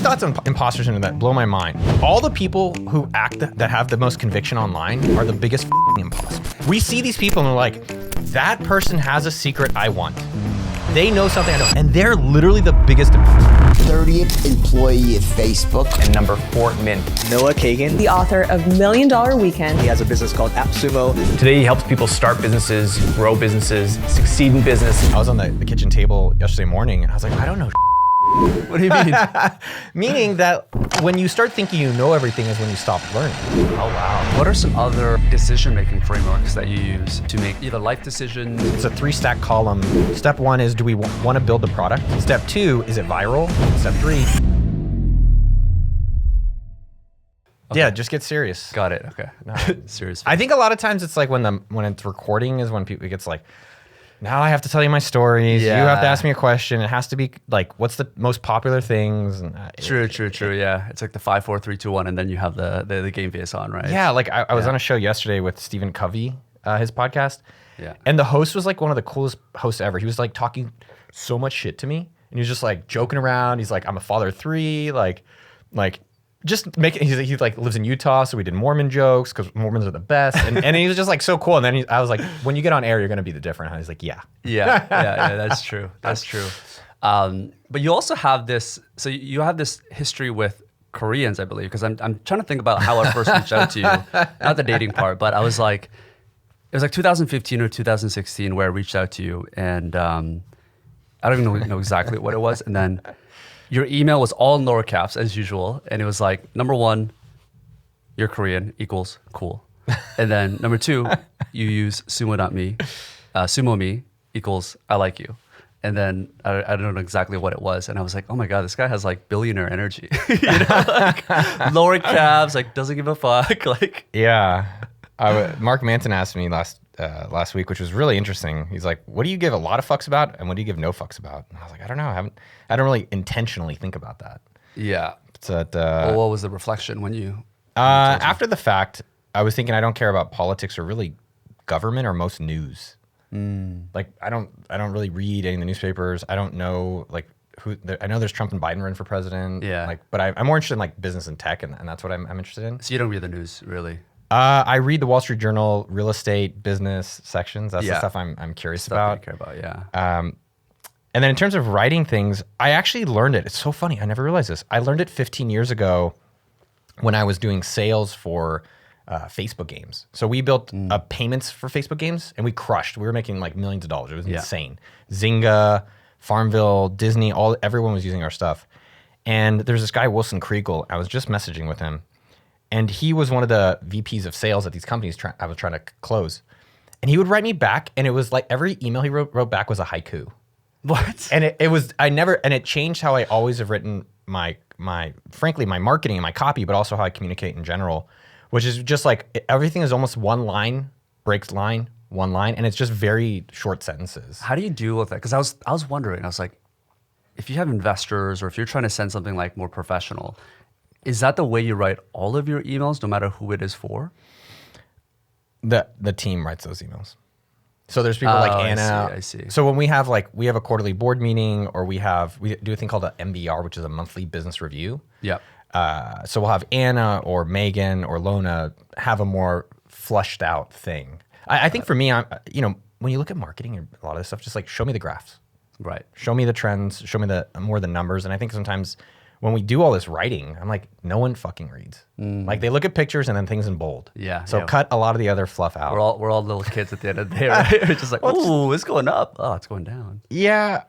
thoughts on imposter syndrome that blow my mind. All the people who act that have the most conviction online are the biggest imposters. We see these people and we're like, that person has a secret I want. They know something I don't, and they're literally the biggest imposters. 30th employee at Facebook. And number 4 Mint. Noah Kagan, the author of $1 Million Weekend. He has a business called AppSumo. Today he helps people start businesses, grow businesses, succeed in business. I was on the kitchen table yesterday morning and I was like, I don't know. What do you mean? Meaning that when you start thinking you know everything is when you stop learning. Oh, wow. What are some other decision-making frameworks that you use to make either life decisions? It's a 3-stack column. Step 1 is, do we want to build the product? Step 2, is it viral? Step 3. Okay. Yeah, just get serious. Got it, okay. No, serious. I think a lot of times it's like when it's recording is when it gets like, now I have to tell you my stories. Yeah. You have to ask me a question. It has to be like, what's the most popular things? And True. Yeah, it's like the 5, 4, 3, 2, 1, and then you have the game face on, right? Yeah, like I was on a show yesterday with Stephen Covey, his podcast. Yeah. And the host was like one of the coolest hosts ever. He was like talking so much shit to me, and he was just like joking around. He's like, I'm a father of 3, like just making. He like lives in Utah, so we did Mormon jokes because Mormons are the best. And he was just like so cool. And then I was like, when you get on air, you're gonna be the different. He's like, yeah. That's true. That's true. But you also have this. So you have this history with Koreans, I believe, because I'm trying to think about how I first reached out to you. Not the dating part, but I was like, it was like 2015 or 2016 where I reached out to you, and I don't even know exactly what it was, and then. Your email was all in lower caps as usual, and it was like, number 1, you're Korean equals cool. And then number 2, you use sumo.me, sumo.me equals I like you. And then I don't know exactly what it was. And I was like, oh my God, this guy has like billionaire energy. Like lower caps, like doesn't give a fuck. Like yeah. Mark Manson asked me last week, which was really interesting. He's like, what do you give a lot of fucks about and what do you give no fucks about? And I was like, I don't know. I don't really intentionally think about that. Yeah. But, well, what was the reflection when you? After the fact, I was thinking I don't care about politics or really government or most news. Like I don't really read any of the newspapers. I don't know like I know there's Trump and Biden running for president. Yeah. Like, but I'm more interested in like business and tech, and that's what I'm interested in. So you don't read the news really? I read the Wall Street Journal real estate business sections. That's the stuff I'm curious about. I care about, yeah. And then in terms of writing things, I actually learned it. It's so funny. I never realized this. I learned it 15 years ago when I was doing sales for Facebook games. So we built payments for Facebook games, and we crushed. We were making like millions of dollars. It was insane. Zynga, Farmville, Disney, everyone was using our stuff. And there's this guy, Wilson Kriegel. I was just messaging with him. And he was one of the VPs of sales at these companies I was trying to close. And he would write me back, and it was like every email he wrote back was a haiku. What? And it changed how I always have written frankly, my marketing and my copy, but also how I communicate in general, which is just like everything is almost one line, breaks line, one line, and it's just very short sentences. How do you deal with that? Because I was wondering, I was like, if you have investors or if you're trying to send something like more professional, is that the way you write all of your emails, no matter who it is for? The team writes those emails. So there's people like Anna. I see. So when we have a quarterly board meeting, or we do a thing called an MBR, which is a monthly business review. Yep. So we'll have Anna or Megan or Lona have a more flushed out thing. I think for me, when you look at marketing and a lot of this stuff, just like show me the graphs. Right. Show me the trends. Show me more the numbers. And I think sometimes when we do all this writing, I'm like, no one fucking reads. Like they look at pictures and then things in bold. Yeah. So cut a lot of the other fluff out. We're all little kids at the end of the day, right? We're just like, oh, it's going up. Oh, it's going down. Yeah.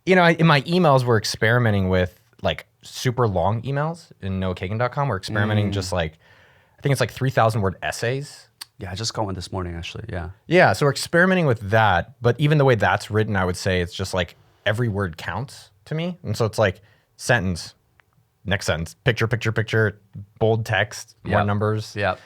In my emails, we're experimenting with like super long emails in noahkagan.com. We're experimenting just like, I think it's like 3,000 word essays. Yeah, I just got one this morning, actually. Yeah. Yeah. So we're experimenting with that. But even the way that's written, I would say it's just like every word counts to me. And so it's like sentence, next sentence, picture, bold text, more numbers. Yeah.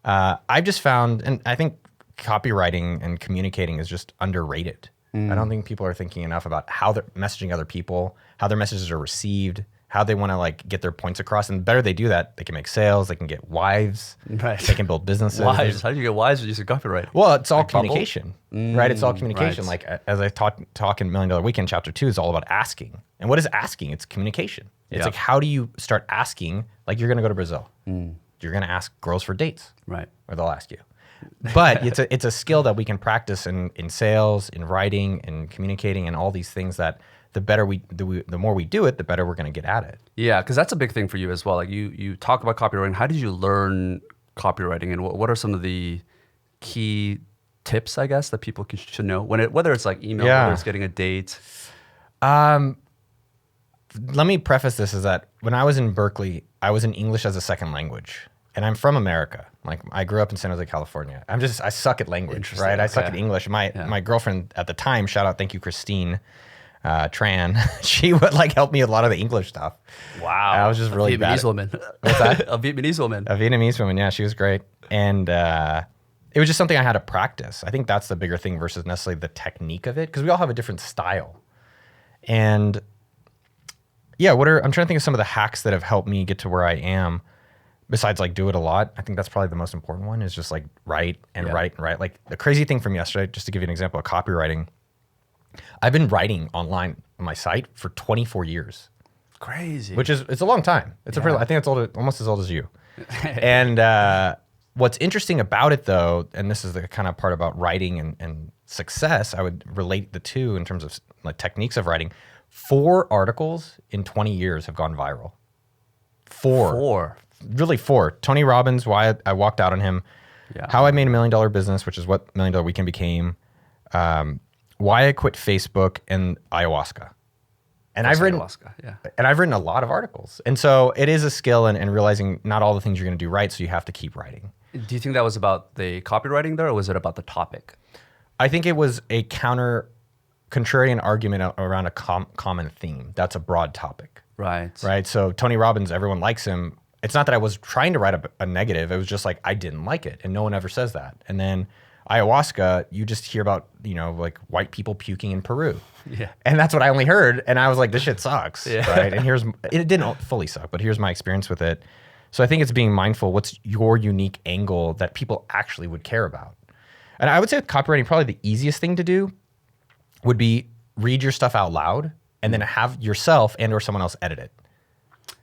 I've just found, and I think copywriting and communicating is just underrated. I don't think people are thinking enough about how they're messaging other people, how their messages are received, how they want to like get their points across. And the better they do that, they can make sales, they can get wives, Right. they can build businesses. Wives? How do you get wives with using copyright? Well, it's all Like bubble? communication, right? It's all communication. right. Like as I talk in $1 Million Weekend, chapter 2 is all about asking. And what is asking? It's communication. It's Yeah. like, how do you start asking? Like you're going to go to Brazil. You're going to ask girls for dates, Right. or they'll ask you. But it's a skill that we can practice in sales, in writing, in communicating, and all these things that the more we do it, the better we're going to get at it. Yeah, because that's a big thing for you as well. Like you talk about copywriting. How did you learn copywriting, and what are some of the key tips, I guess, that people should know whether it's like email, Yeah. whether it's getting a date? Let me preface this is that when I was in Berkeley, I was in English as a second language. And I'm from America. Like I grew up in San Jose, California. I suck at language, Interesting, right? I suck okay. at English. My girlfriend at the time, shout out, thank you, Christine Tran. She would like help me with a lot of the English stuff. Wow, I was just really a bad. Vietnamese woman. What's that? A Vietnamese woman. A Vietnamese woman, yeah, she was great. And it was just something I had to practice. I think that's the bigger thing versus necessarily the technique of it, because we all have a different style. And yeah, I'm trying to think of some of the hacks that have helped me get to where I am. Besides like do it a lot, I think that's probably the most important one is just like write and write and write. Like the crazy thing from yesterday, just to give you an example of copywriting, I've been writing online on my site for 24 years, Crazy. which is, it's a long time. It's I think it's almost as old as you. And what's interesting about it though, and this is the kind of part about writing and success, I would relate the two in terms of like techniques of writing. 4 articles in 20 years have gone viral. 4. Really 4. Tony Robbins, why I walked out on him. Yeah. How I made $1 Million Business, which is what $1 Million Weekend became. Why I quit Facebook, and ayahuasca. And I've written a lot of articles. And so it is a skill and realizing not all the things you're going to do right. So you have to keep writing. Do you think that was about the copywriting there, or was it about the topic? I think it was a contrarian argument around a common theme. That's a broad topic. Right. Right. So Tony Robbins, everyone likes him. It's not that I was trying to write a negative. It was just like, I didn't like it. And no one ever says that. And then ayahuasca, you just hear about, like white people puking in Peru. Yeah. And that's what I only heard. And I was like, this shit sucks. Yeah. Right. And it didn't fully suck, but here's my experience with it. So I think it's being mindful. What's your unique angle that people actually would care about? And I would say with copywriting, probably the easiest thing to do would be read your stuff out loud and then have yourself and or someone else edit it.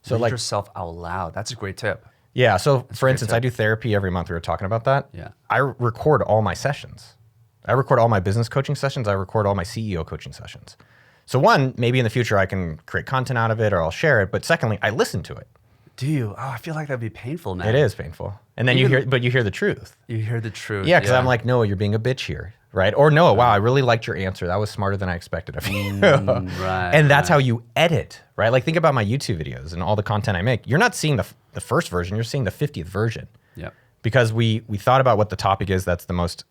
So Read yourself out loud. That's a great tip. Yeah. So for instance, I do therapy every month. We were talking about that. Yeah. I record all my sessions. I record all my business coaching sessions. I record all my CEO coaching sessions. So one, maybe in the future I can create content out of it or I'll share it. But secondly, I listen to it. Do you? Oh, I feel like that'd be painful, man. It is painful. And then you hear the truth. You hear the truth. Yeah. Cause I'm like, Noah, you're being a bitch here. Right. Or Noah, wow, I really liked your answer. That was smarter than I expected of you. Right. And that's how you edit, right? Like think about my YouTube videos and all the content I make. You're not seeing the first version, you're seeing the 50th version. Yeah. Because we thought about what the topic is that's the most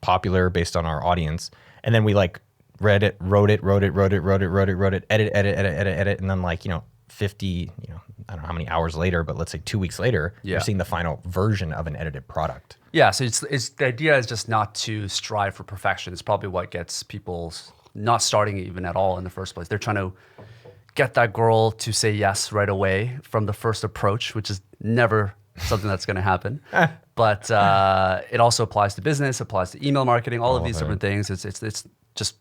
popular based on our audience. And then we like read it, wrote it, edit. And then like, 50, I don't know how many hours later, but let's say 2 weeks later, you're seeing the final version of an edited product. Yeah, so it's the idea is just not to strive for perfection. It's probably what gets people not starting even at all in the first place. They're trying to get that girl to say yes right away from the first approach, which is never something that's going to happen. But it also applies to business, applies to email marketing, all of these different things. It's just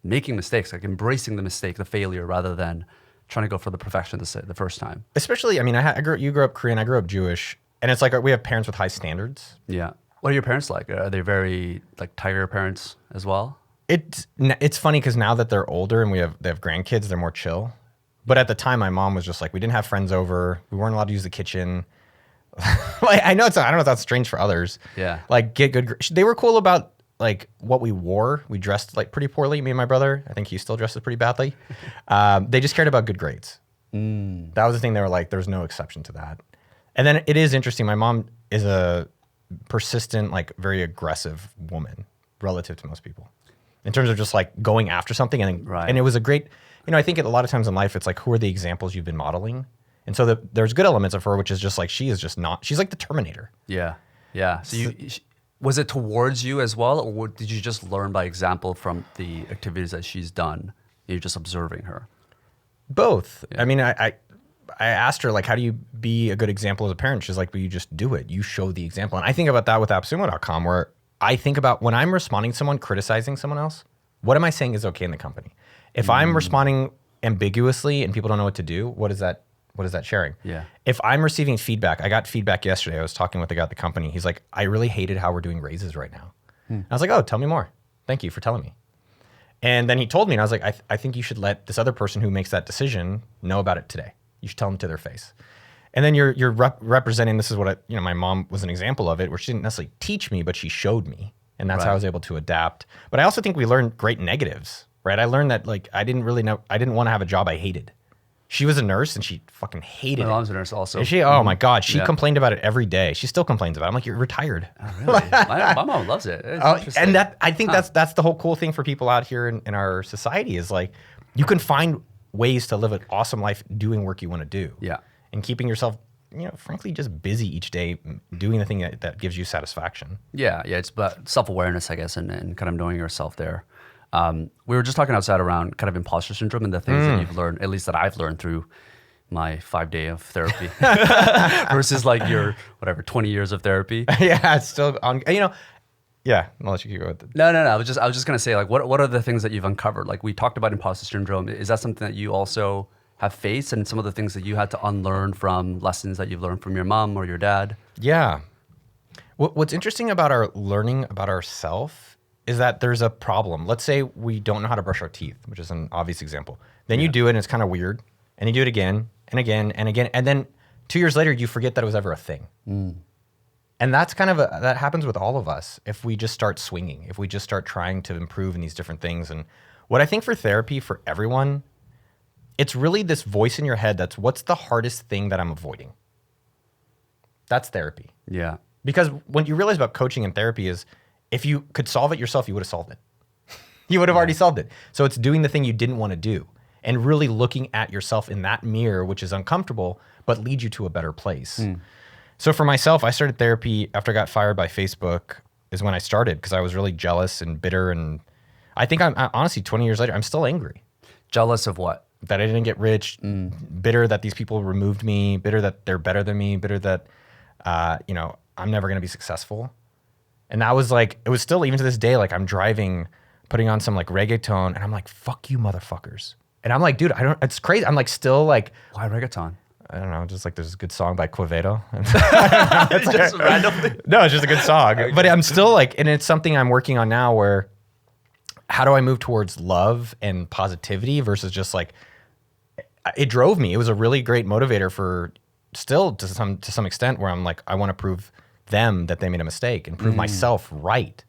making mistakes, like embracing the mistake, the failure, rather than trying to go for the perfection the first time. Especially, I mean, you grew up Korean, I grew up Jewish. And it's like we have parents with high standards. Yeah. What are your parents like? Are they very like tiger parents as well? It's funny because now that they're older and they have grandkids, they're more chill. But at the time, my mom was just like, we didn't have friends over. We weren't allowed to use the kitchen. Like I don't know if that's strange for others. Yeah. Like they were cool about like what we wore. We dressed like pretty poorly, me and my brother. I think he still dresses pretty badly. They just cared about good grades. That was the thing. They were like, there's no exception to that. And then it is interesting. My mom is a persistent, like very aggressive woman relative to most people in terms of just like going after something. And it was a great, I think a lot of times in life, it's like, who are the examples you've been modeling? And so there's good elements of her, which is just like, she's like the Terminator. Yeah. Yeah. So was it towards you as well? Or did you just learn by example from the activities that she's done? You're just observing her. Both. Yeah. I mean, I asked her, like, how do you be a good example as a parent? She's like, well, you just do it. You show the example. And I think about that with AppSumo.com, where I think about when I'm responding to someone, criticizing someone else, what am I saying is okay in the company? If I'm responding ambiguously and people don't know what to do, what is that sharing? Yeah. If I'm receiving feedback, I got feedback yesterday. I was talking with the guy at the company. He's like, I really hated how we're doing raises right now. I was like, oh, tell me more. Thank you for telling me. And then he told me, and I was like, I think you should let this other person who makes that decision know about it today. You should tell them to their face. And then you're representing, this is what my mom was an example of it, where she didn't necessarily teach me, but she showed me. And that's how I was able to adapt. But I also think we learned great negatives, right? I learned that like I didn't want to have a job I hated. She was a nurse and she fucking hated it. My mom's a nurse also. And she, oh my God, she complained about it every day. She still complains about it. I'm like, you're retired. Oh, really? my mom loves it. It's and I think that's the whole cool thing for people out here in our society is like, you can find ways to live an awesome life doing work you want to do. Yeah. And keeping yourself, frankly, just busy each day doing the thing that gives you satisfaction. Yeah. It's about self-awareness, I guess, and kind of knowing yourself there. We were just talking outside around kind of imposter syndrome and the things that you've learned, at least that I've learned through my 5-day of therapy versus like your 20 years of therapy. Yeah, it's still on. Yeah, I'll let you keep going with it. No. I was just gonna say, like, what are the things that you've uncovered? Like, we talked about imposter syndrome. Is that something that you also have faced, and some of the things that you had to unlearn from lessons that you've learned from your mom or your dad? Yeah. What's interesting about our learning about ourselves is that there's a problem. Let's say we don't know how to brush our teeth, which is an obvious example. Then you do it and it's kind of weird. And you do it again and again and again. And then 2 years later, you forget that it was ever a thing. And that's kind of that happens with all of us if we just start swinging, if we just start trying to improve in these different things. And what I think for therapy for everyone, it's really this voice in your head that's what's the hardest thing that I'm avoiding? That's therapy. Yeah. Because what you realize about coaching and therapy is if you could solve it yourself, you would have solved it. You would have already solved it. So it's doing the thing you didn't want to do and really looking at yourself in that mirror, which is uncomfortable, but leads you to a better place. So for myself, I started therapy after I got fired by Facebook is when I started because I was really jealous and bitter. And I think I'm honestly 20 years later, I'm still angry. Jealous of what? That I didn't get rich, bitter that these people removed me, bitter that they're better than me, bitter that, I'm never going to be successful. And that was like, it was still, even to this day, like I'm driving, putting on some like reggaeton and I'm like, fuck you motherfuckers. And I'm like, dude, it's crazy. I'm like still like. Why reggaeton? I don't know, just like there's a good song by Quevedo. Just randomly? No, it's just a good song. Okay. But I'm still like, and it's something I'm working on now where how do I move towards love and positivity versus just like, it drove me. It was a really great motivator for still to some extent where I'm like, I want to prove them that they made a mistake and prove myself right.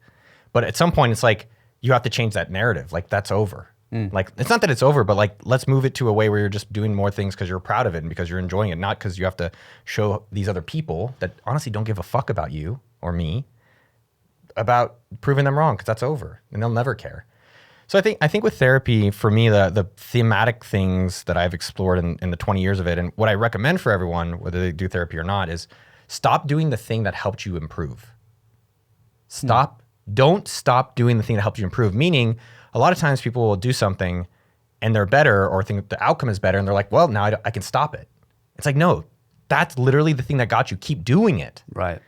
But at some point it's like, you have to change that narrative. Like that's over. Like, it's not that it's over, but like, let's move it to a way where you're just doing more things because you're proud of it and because you're enjoying it, not because you have to show these other people that honestly don't give a fuck about you or me about proving them wrong because that's over and they'll never care. So I think with therapy, for me, the thematic things that I've explored in the 20 years of it, and what I recommend for everyone, whether they do therapy or not, is stop doing the thing that helped you improve. Don't stop doing the thing that helped you improve. Meaning, a lot of times people will do something and they're better or think the outcome is better and they're like, well, now I can stop it. It's like, no, that's literally the thing that got you. Keep doing it. Right.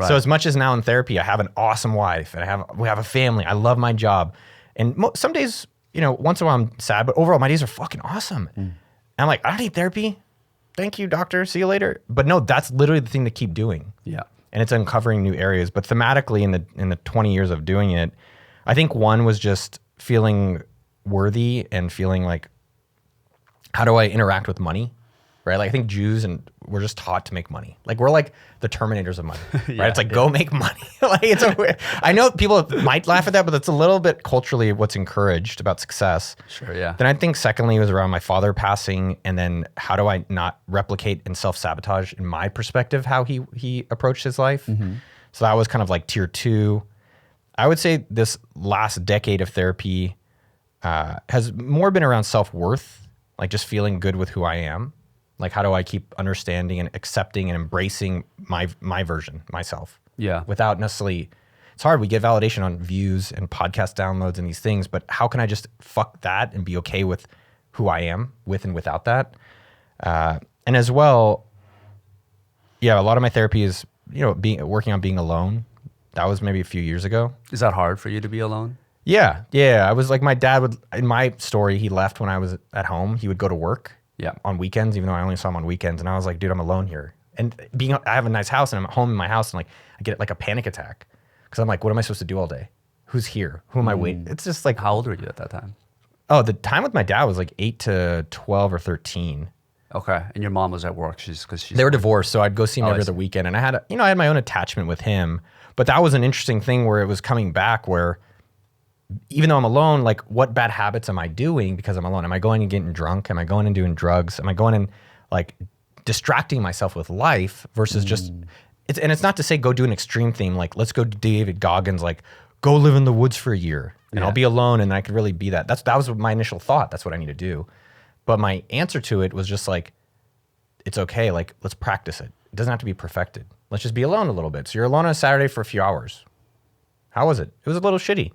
So as much as now in therapy, I have an awesome wife and we have a family. I love my job. And some days, once in a while I'm sad, but overall my days are fucking awesome. And I'm like, I don't need therapy. Thank you, doctor. See you later. But no, that's literally the thing to keep doing. Yeah. And it's uncovering new areas. But thematically in the 20 years of doing it, I think one was just feeling worthy and feeling like, how do I interact with money? Right? Like I think Jews we're just taught to make money. Like we're like the Terminators of money, right? It's like, go make money. Like it's I know people might laugh at that, but it's a little bit culturally what's encouraged about success. Sure, yeah. Then I think secondly was around my father passing, and then how do I not replicate and self-sabotage in my perspective how he approached his life. So that was kind of like tier 2. I would say this last decade of therapy has more been around self-worth, like just feeling good with who I am. Like how do I keep understanding and accepting and embracing my version, myself. Yeah. Without necessarily, it's hard. We get validation on views and podcast downloads and these things, but how can I just fuck that and be okay with who I am with and without that? And And as well, yeah, a lot of my therapy is, working on being alone. That was maybe a few years ago. Is that hard for you to be alone? Yeah. I was like, my dad would, in my story, he left when I was at home. He would go to work on weekends, even though I only saw him on weekends. And I was like, dude, I'm alone here. And I have a nice house and I'm at home in my house and like, I get like a panic attack because I'm like, what am I supposed to do all day? Who's here? Who am I waiting? It's just like. How old were you at that time? Oh, the time with my dad was like 8 to 12 or 13. Okay. And your mom was at work. They were divorced. So I'd go see him every I other see. weekend. And I had, I had my own attachment with him, but that was an interesting thing where it was coming back where even though I'm alone, like what bad habits am I doing because I'm alone? Am I going and getting drunk? Am I going and doing drugs? Am I going and like distracting myself with life versus just, it's not to say go do an extreme thing. Like let's go to David Goggins, like go live in the woods for a year and I'll be alone and I could really be that. That was my initial thought. That's what I need to do. But my answer to it was just like, it's okay. Like let's practice it. It doesn't have to be perfected. Let's just be alone a little bit. So you're alone on a Saturday for a few hours. How was it? It was a little shitty.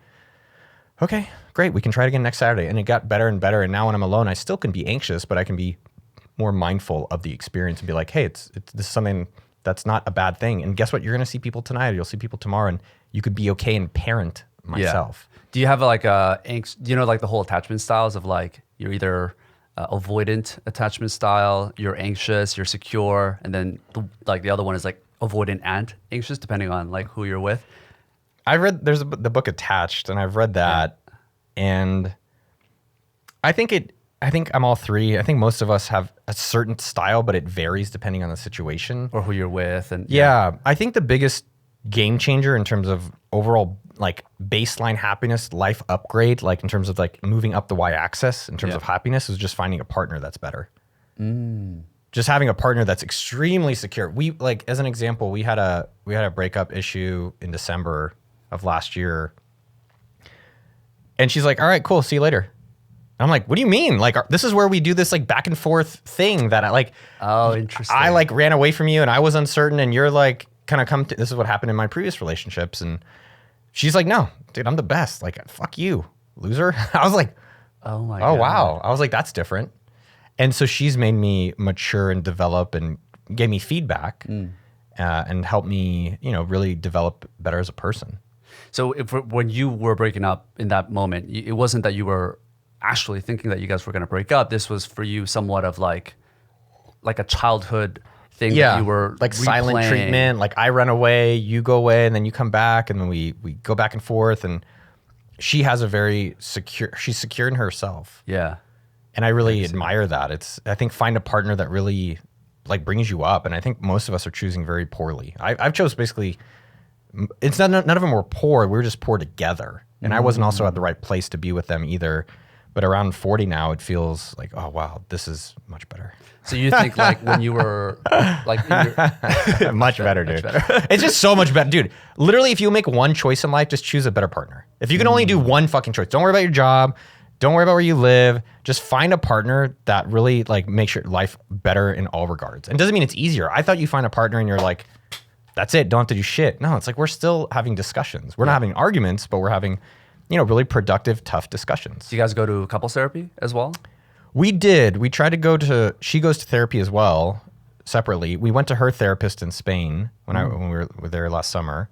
Okay, great. We can try it again next Saturday. And it got better and better. And now when I'm alone, I still can be anxious, but I can be more mindful of the experience and be like, hey, this is something that's not a bad thing. And guess what? You're going to see people tonight, or you'll see people tomorrow, and you could be okay and parent myself. Yeah. Do you have like like the whole attachment styles of like, you're either avoidant attachment style, you're anxious, you're secure, and then the other one is like avoidant and anxious, depending on like who you're with? There's the book Attached, and I've read that, and I think I'm all three. I think most of us have a certain style, but it varies depending on the situation Or who you're with. And I think the biggest game changer in terms of overall like baseline happiness, life upgrade, like in terms of like moving up the y-axis in terms of happiness, is just finding a partner that's better. Just having a partner that's extremely secure. We like, as an example, we had a breakup issue in December of last year, and she's like, all right, cool, see you later. I'm like, what do you mean? Like, this is where we do this like back and forth thing that I like. Oh, interesting. I like ran away from you and I was uncertain, and you're like kind of this is what happened in my previous relationships. And she's like, no, dude, I'm the best. Like, fuck you, loser. I was like, oh my God. God. Wow. I was like, that's different. And so she's made me mature and develop and gave me feedback and helped me, really develop better as a person. So when you were breaking up in that moment, it wasn't that you were actually thinking that you guys were going to break up. This was for you somewhat of like a childhood thing that you were like silent replaying. treatment. Like I run away, you go away, and then you come back, and then we go back and forth. And she has she's secure in herself. Yeah. And I really admire that. I think find a partner that really like brings you up. And I think most of us are choosing very poorly. I've chose basically, it's none of them were poor. We were just poor together. And I wasn't also at the right place to be with them either. But around 40 now, it feels like, oh, wow, this is much better. So you think like when you were like much better, dude. It's just so much better, dude. Literally, if you make one choice in life, just choose a better partner. If you can only do one fucking choice, don't worry about your job. Don't worry about where you live. Just find a partner that really like makes your life better in all regards. And doesn't mean it's easier. I thought you find a partner and you're like, that's it. Don't have to do shit. No, it's like we're still having discussions. We're not having arguments, but we're having, really productive, tough discussions. Do you guys go to couples therapy as well? We did. We tried to she goes to therapy as well, separately. We went to her therapist in Spain when we were there last summer.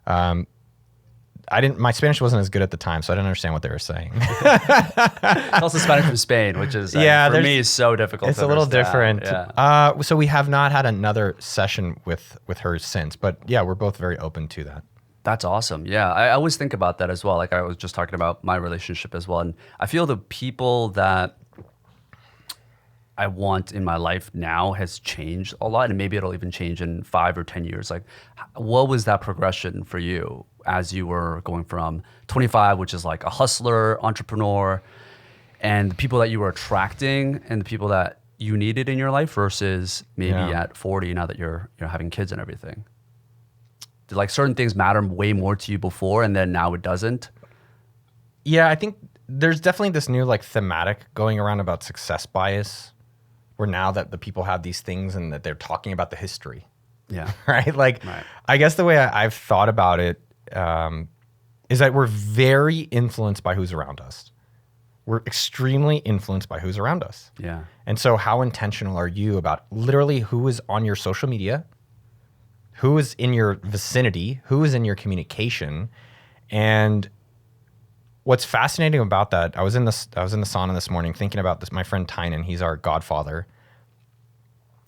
My Spanish wasn't as good at the time, so I didn't understand what they were saying. It's also Spanish from Spain, which is for me is so difficult. It's a little different. Yeah. So we have not had another session with her since, but yeah, we're both very open to that. That's awesome. Yeah, I always think about that as well. Like I was just talking about my relationship as well, and I feel the people that I want in my life now has changed a lot, and maybe it'll even change in 5 or 10 years. Like, what was that progression for you as you were going from 25, which is like a hustler, entrepreneur, and the people that you were attracting and the people that you needed in your life versus maybe at 40 now that you're having kids and everything? Did like certain things matter way more to you before and then now it doesn't? Yeah, I think there's definitely this new like thematic going around about success bias, where now that the people have these things and that they're talking about the history. Yeah. Right? Like, I guess the way I've thought about it is that we're very influenced by who's around us. we're extremely influenced by who's around us. Yeah. And so how intentional are you about literally who is on your social media, who is in your vicinity, who is in your communication? And what's fascinating about that, I was in the sauna this morning thinking about this, my friend Tynan, he's our godfather.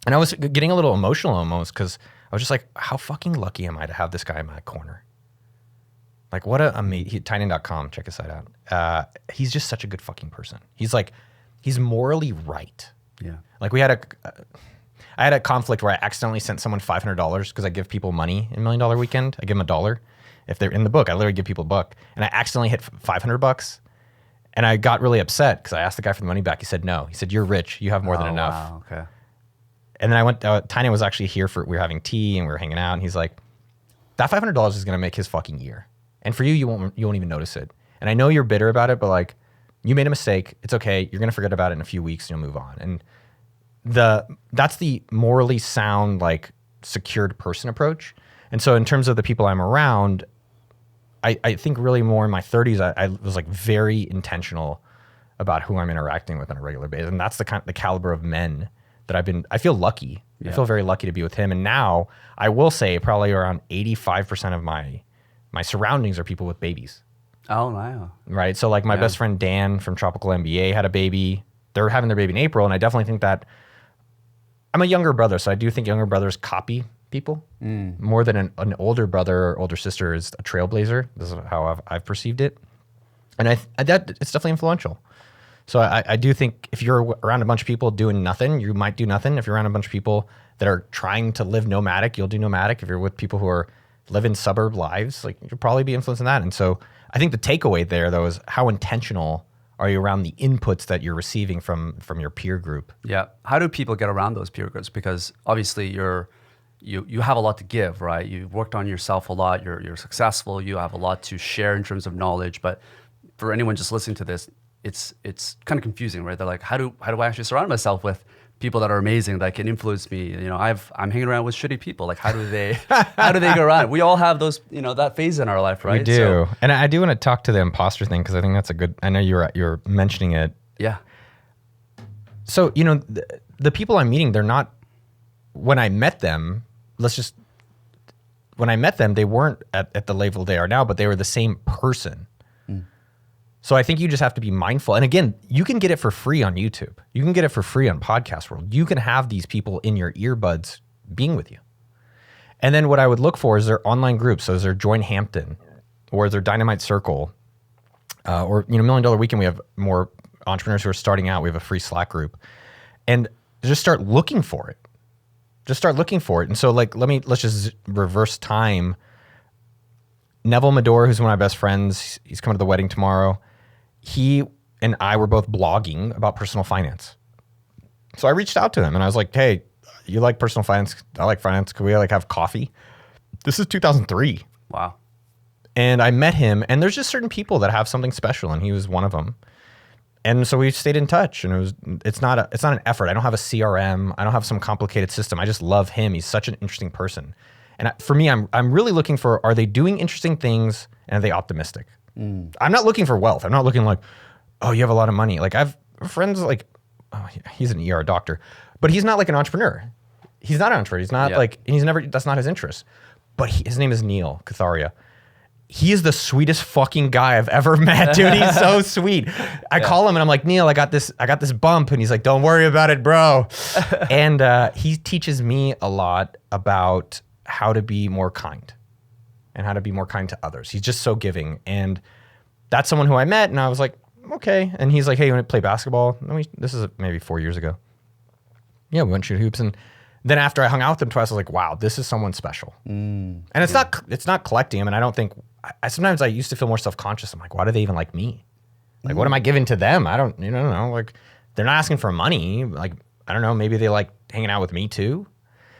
And I was getting a little emotional almost because I was just like, how fucking lucky am I to have this guy in my corner? Like what a amazing, Tynan.com, check his site out. He's just such a good fucking person. He's morally right. Yeah. Like I had a conflict where I accidentally sent someone $500 because I give people money in $1 Million Weekend. I give them $1. If they're in the book, I literally give people $1. And I accidentally hit $500. And I got really upset because I asked the guy for the money back. He said, no. He said, you're rich. You have more than enough. Wow, okay. And then I went, Tynan was actually here we were having tea and we were hanging out. And he's like, that $500 is going to make his fucking year. And for you, you won't even notice it. And I know you're bitter about it, but like, you made a mistake. It's okay. You're going to forget about it in a few weeks and you'll move on. And that's the morally sound, like secured person approach. And so in terms of the people I'm around, I think really more in my 30s, I was like very intentional about who I'm interacting with on a regular basis. And that's the caliber of men that I feel lucky. Yeah. I feel very lucky to be with him. And now I will say probably around 85% of my surroundings are people with babies. Oh, wow. Right. So like my best friend Dan from Tropical MBA had a baby. They're having their baby in April. And I definitely think that I'm a younger brother. So I do think younger brothers copy people more than an older brother or older sister is a trailblazer. This is how I've perceived it. And that it's definitely influential. So I do think if you're around a bunch of people doing nothing, you might do nothing. If you're around a bunch of people that are trying to live nomadic, you'll do nomadic. If you're with people who are living suburb lives, like you'll probably be influencing that. And so I think the takeaway there though is how intentional are you around the inputs that you're receiving from your peer group? Yeah. How do people get around those peer groups? Because obviously you have a lot to give, right? You've worked on yourself a lot. You're successful. You have a lot to share in terms of knowledge. But for anyone just listening to this, it's kind of confusing, right? They're like, how do I actually surround myself with people that are amazing that can influence me? You know, I'm hanging around with shitty people. Like, how do they get around? We all have those, that phase in our life, right? We do, so, and I do want to talk to the imposter thing because I think that's a good. I know you're mentioning it. Yeah. So the people I'm meeting, they're not. When I met them, they weren't at the level they are now, but they were the same person. So I think you just have to be mindful. And again, you can get it for free on YouTube. You can get it for free on Podcast World. You can have these people in your earbuds being with you. And then what I would look for is their online groups. So is there Join Hampton or is there Dynamite Circle or $1 Million Weekend. We have more entrepreneurs who are starting out. We have a free Slack group and just start looking for it. And so let's just reverse time. Neville Medor, who's one of my best friends, he's coming to the wedding tomorrow. He and I were both blogging about personal finance. So I reached out to him and I was like, hey, you like personal finance? I like finance. Could we have coffee? This is 2003. Wow. And I met him and there's just certain people that have something special and he was one of them. And so we stayed in touch and it's not an effort. I don't have a CRM. I don't have some complicated system. I just love him. He's such an interesting person. And for me, I'm really looking for, are they doing interesting things and are they optimistic? I'm not looking for wealth. I'm not looking like, oh, you have a lot of money. Like I've friends like, oh, he's an ER doctor, but he's not like an entrepreneur. He's not an entrepreneur. He's not that's not his interest. But his name is Neil Catharia. He is the sweetest fucking guy I've ever met, dude. He's so sweet. I call him and I'm like, Neil, I got this bump. And he's like, don't worry about it, bro. And he teaches me a lot about how to be more kind and how to be more kind to others. He's just so giving. And that's someone who I met and I was like, okay. And he's like, hey, you want to play basketball? This is maybe 4 years ago. Yeah, we went to shoot hoops. And then after I hung out with him twice, I was like, wow, this is someone special. And it's not collecting him. And I don't think, sometimes I used to feel more self-conscious. I'm like, why do they even like me? Like, what am I giving to them? I don't know. Like, they're not asking for money. Like, I don't know. Maybe they like hanging out with me too.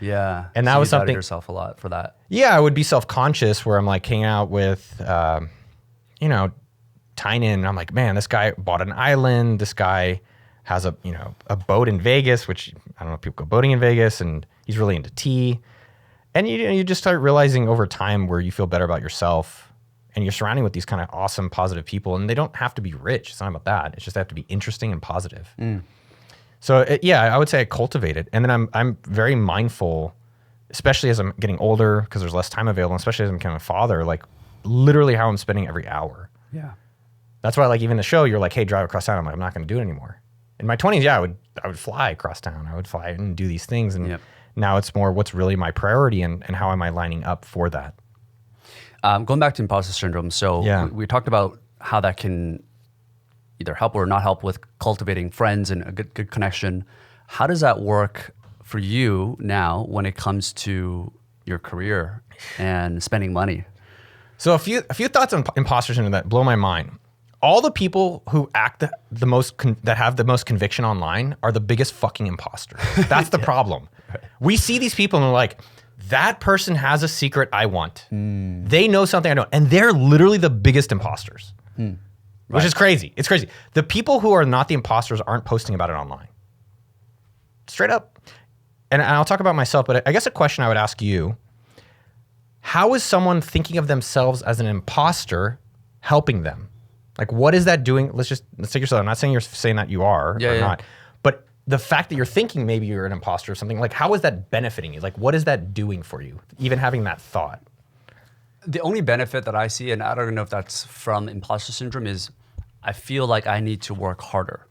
Yeah. And that was something. You yourself a lot for that. Yeah, I would be self-conscious where I'm like hanging out with, Tynan. And I'm like, man, this guy bought an island. This guy has a boat in Vegas, which I don't know if people go boating in Vegas, and he's really into tea. And you just start realizing over time where you feel better about yourself and you're surrounding with these kind of awesome, positive people, and they don't have to be rich. It's not about that. It's just they have to be interesting and positive. So I would say I cultivate it. And then I'm very mindful, especially as I'm getting older, because there's less time available, especially as I'm becoming a father, like literally how I'm spending every hour. Yeah. That's why, like, even the show, you're like, hey, drive across town. I'm like, I'm not going to do it anymore. In my 20s, I would fly across town. I would fly and do these things. And now it's more what's really my priority and how am I lining up for that? Going back to imposter syndrome. So we talked about how that can either help or not help with cultivating friends and a good connection. How does that work for you now when it comes to your career and spending money? So a few thoughts on imposter syndrome that blow my mind. All the people who act the most that have the most conviction online are the biggest fucking imposters. That's the problem. Right. We see these people and we're like, that person has a secret I want. They know something I don't, and they're literally the biggest imposters. Which is crazy. It's crazy. The people who are not the imposters aren't posting about it online. Straight up. And I'll talk about myself, but I guess a question I would ask you, how is someone thinking of themselves as an imposter helping them? Like, what is that doing? Let's take yourself. I'm not saying you're saying that you are or not, but the fact that you're thinking maybe you're an imposter or something, like, how is that benefiting you? Like, what is that doing for you? Even having that thought. The only benefit that I see, and I don't know if that's from imposter syndrome, is I feel like I need to work harder,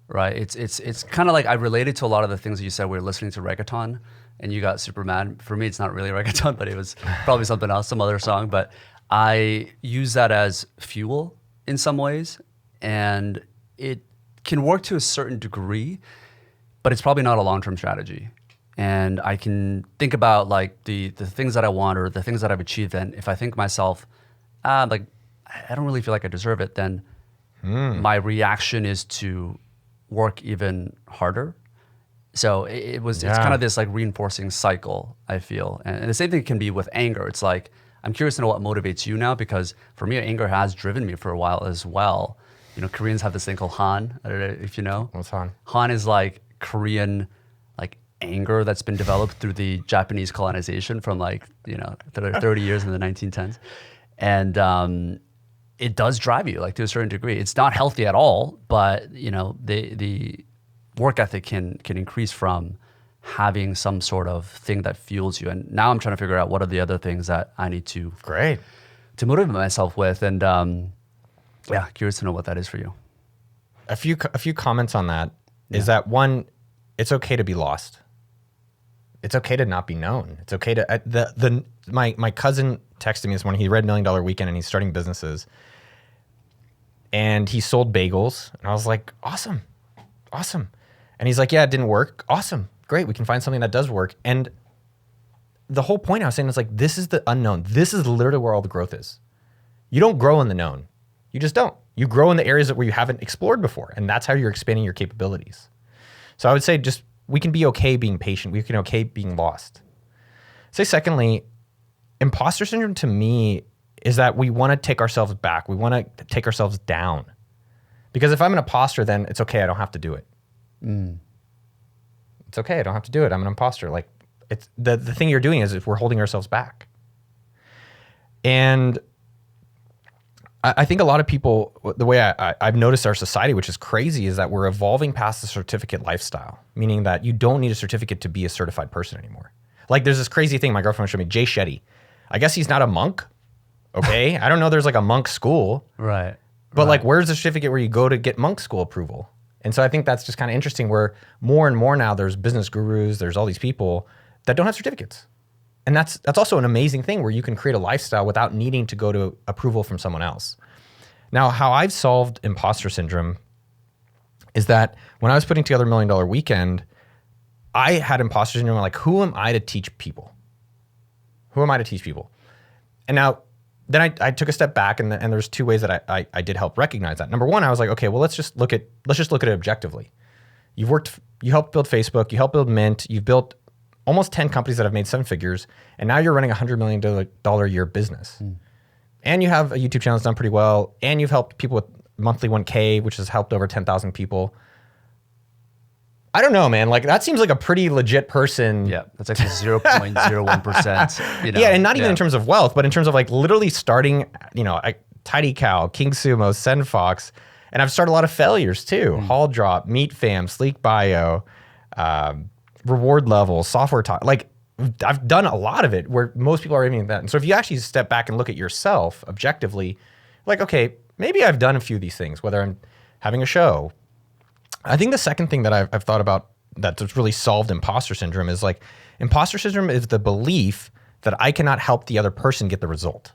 right? It's kind of like I related to a lot of the things that you said. We were listening to reggaeton, and you got super mad. For me, it's not really reggaeton, but it was probably something else, some other song. But I use that as fuel in some ways, and it can work to a certain degree, but it's probably not a long-term strategy. And I can think about like the things that I want or the things that I've achieved. And if I think myself, like, I don't really feel like I deserve it, then my reaction is to work even harder. So it's kind of this like reinforcing cycle, I feel. And the same thing can be with anger. It's like, I'm curious to know what motivates you now, because for me, anger has driven me for a while as well. You know, Koreans have this thing called Han. I don't know if you know. What's Han? Han is like Korean, like, anger that's been developed through the Japanese colonization from, like, you know, 30 years in the 1910s. And it does drive you, like, to a certain degree. It's not healthy at all, but, you know, the work ethic can increase from having some sort of thing that fuels you. And now I'm trying to figure out what are the other things that I need to motivate myself with. And curious to know what that is for you. A few comments on that is that, one, it's okay to be lost. It's okay to not be known. It's okay to my cousin texted me this morning. He read $1 Million Weekend and he's starting businesses. And he sold bagels. And I was like, awesome. And he's like, yeah, it didn't work. Awesome. Great. We can find something that does work. And the whole point I was saying is, like, this is the unknown. This is literally where all the growth is. You don't grow in the known. You just don't. You grow in the areas where you haven't explored before. And that's how you're expanding your capabilities. So I would say just, we can be okay being patient. We can okay being lost. Say secondly, imposter syndrome to me is that we want to take ourselves back. We want to take ourselves down. Because if I'm an imposter, then it's okay. I don't have to do it. It's okay. I don't have to do it. I'm an imposter. Like, it's the thing you're doing is if we're holding ourselves back. And I think a lot of people, the way I've noticed our society, which is crazy, is that we're evolving past the certificate lifestyle, meaning that you don't need a certificate to be a certified person anymore. Like, there's this crazy thing my girlfriend showed me, Jay Shetty. I guess he's not a monk, okay? I don't know there's like a monk school. Right. But like, where's the certificate where you go to get monk school approval? And so I think that's just kind of interesting, where more and more now there's business gurus, there's all these people that don't have certificates. And that's also an amazing thing, where you can create a lifestyle without needing to go to approval from someone else. Now, how I've solved imposter syndrome is that when I was putting together $1 Million Weekend, I had imposter syndrome. Like, who am I to teach people? Who am I to teach people? And now, then I took a step back, and there's two ways that I did help recognize that. Number one, I was like, okay, well, let's just look at it objectively. You helped build Facebook, you helped build Mint, you've built almost 10 companies that have made 7 figures, and now you're running a $100 million a year business. And you have a YouTube channel that's done pretty well, and you've helped people with monthly 1K, which has helped over 10,000 people. I don't know, man. Like that seems like a pretty legit person. Yeah, that's like 0.01%. You know? Yeah, and not even in terms of wealth, but in terms of like literally starting, Tidy Cow, King Sumo, SendFox, and I've started a lot of failures too. Hall Drop, Meat Fam, Sleek Bio, Reward Level, Software Talk. Like I've done a lot of it where most people are aiming that. And so if you actually step back and look at yourself objectively, like, okay, maybe I've done a few of these things, whether I'm having a show. I think the second thing that I've thought about that's really solved imposter syndrome is like, imposter syndrome is the belief that I cannot help the other person get the result.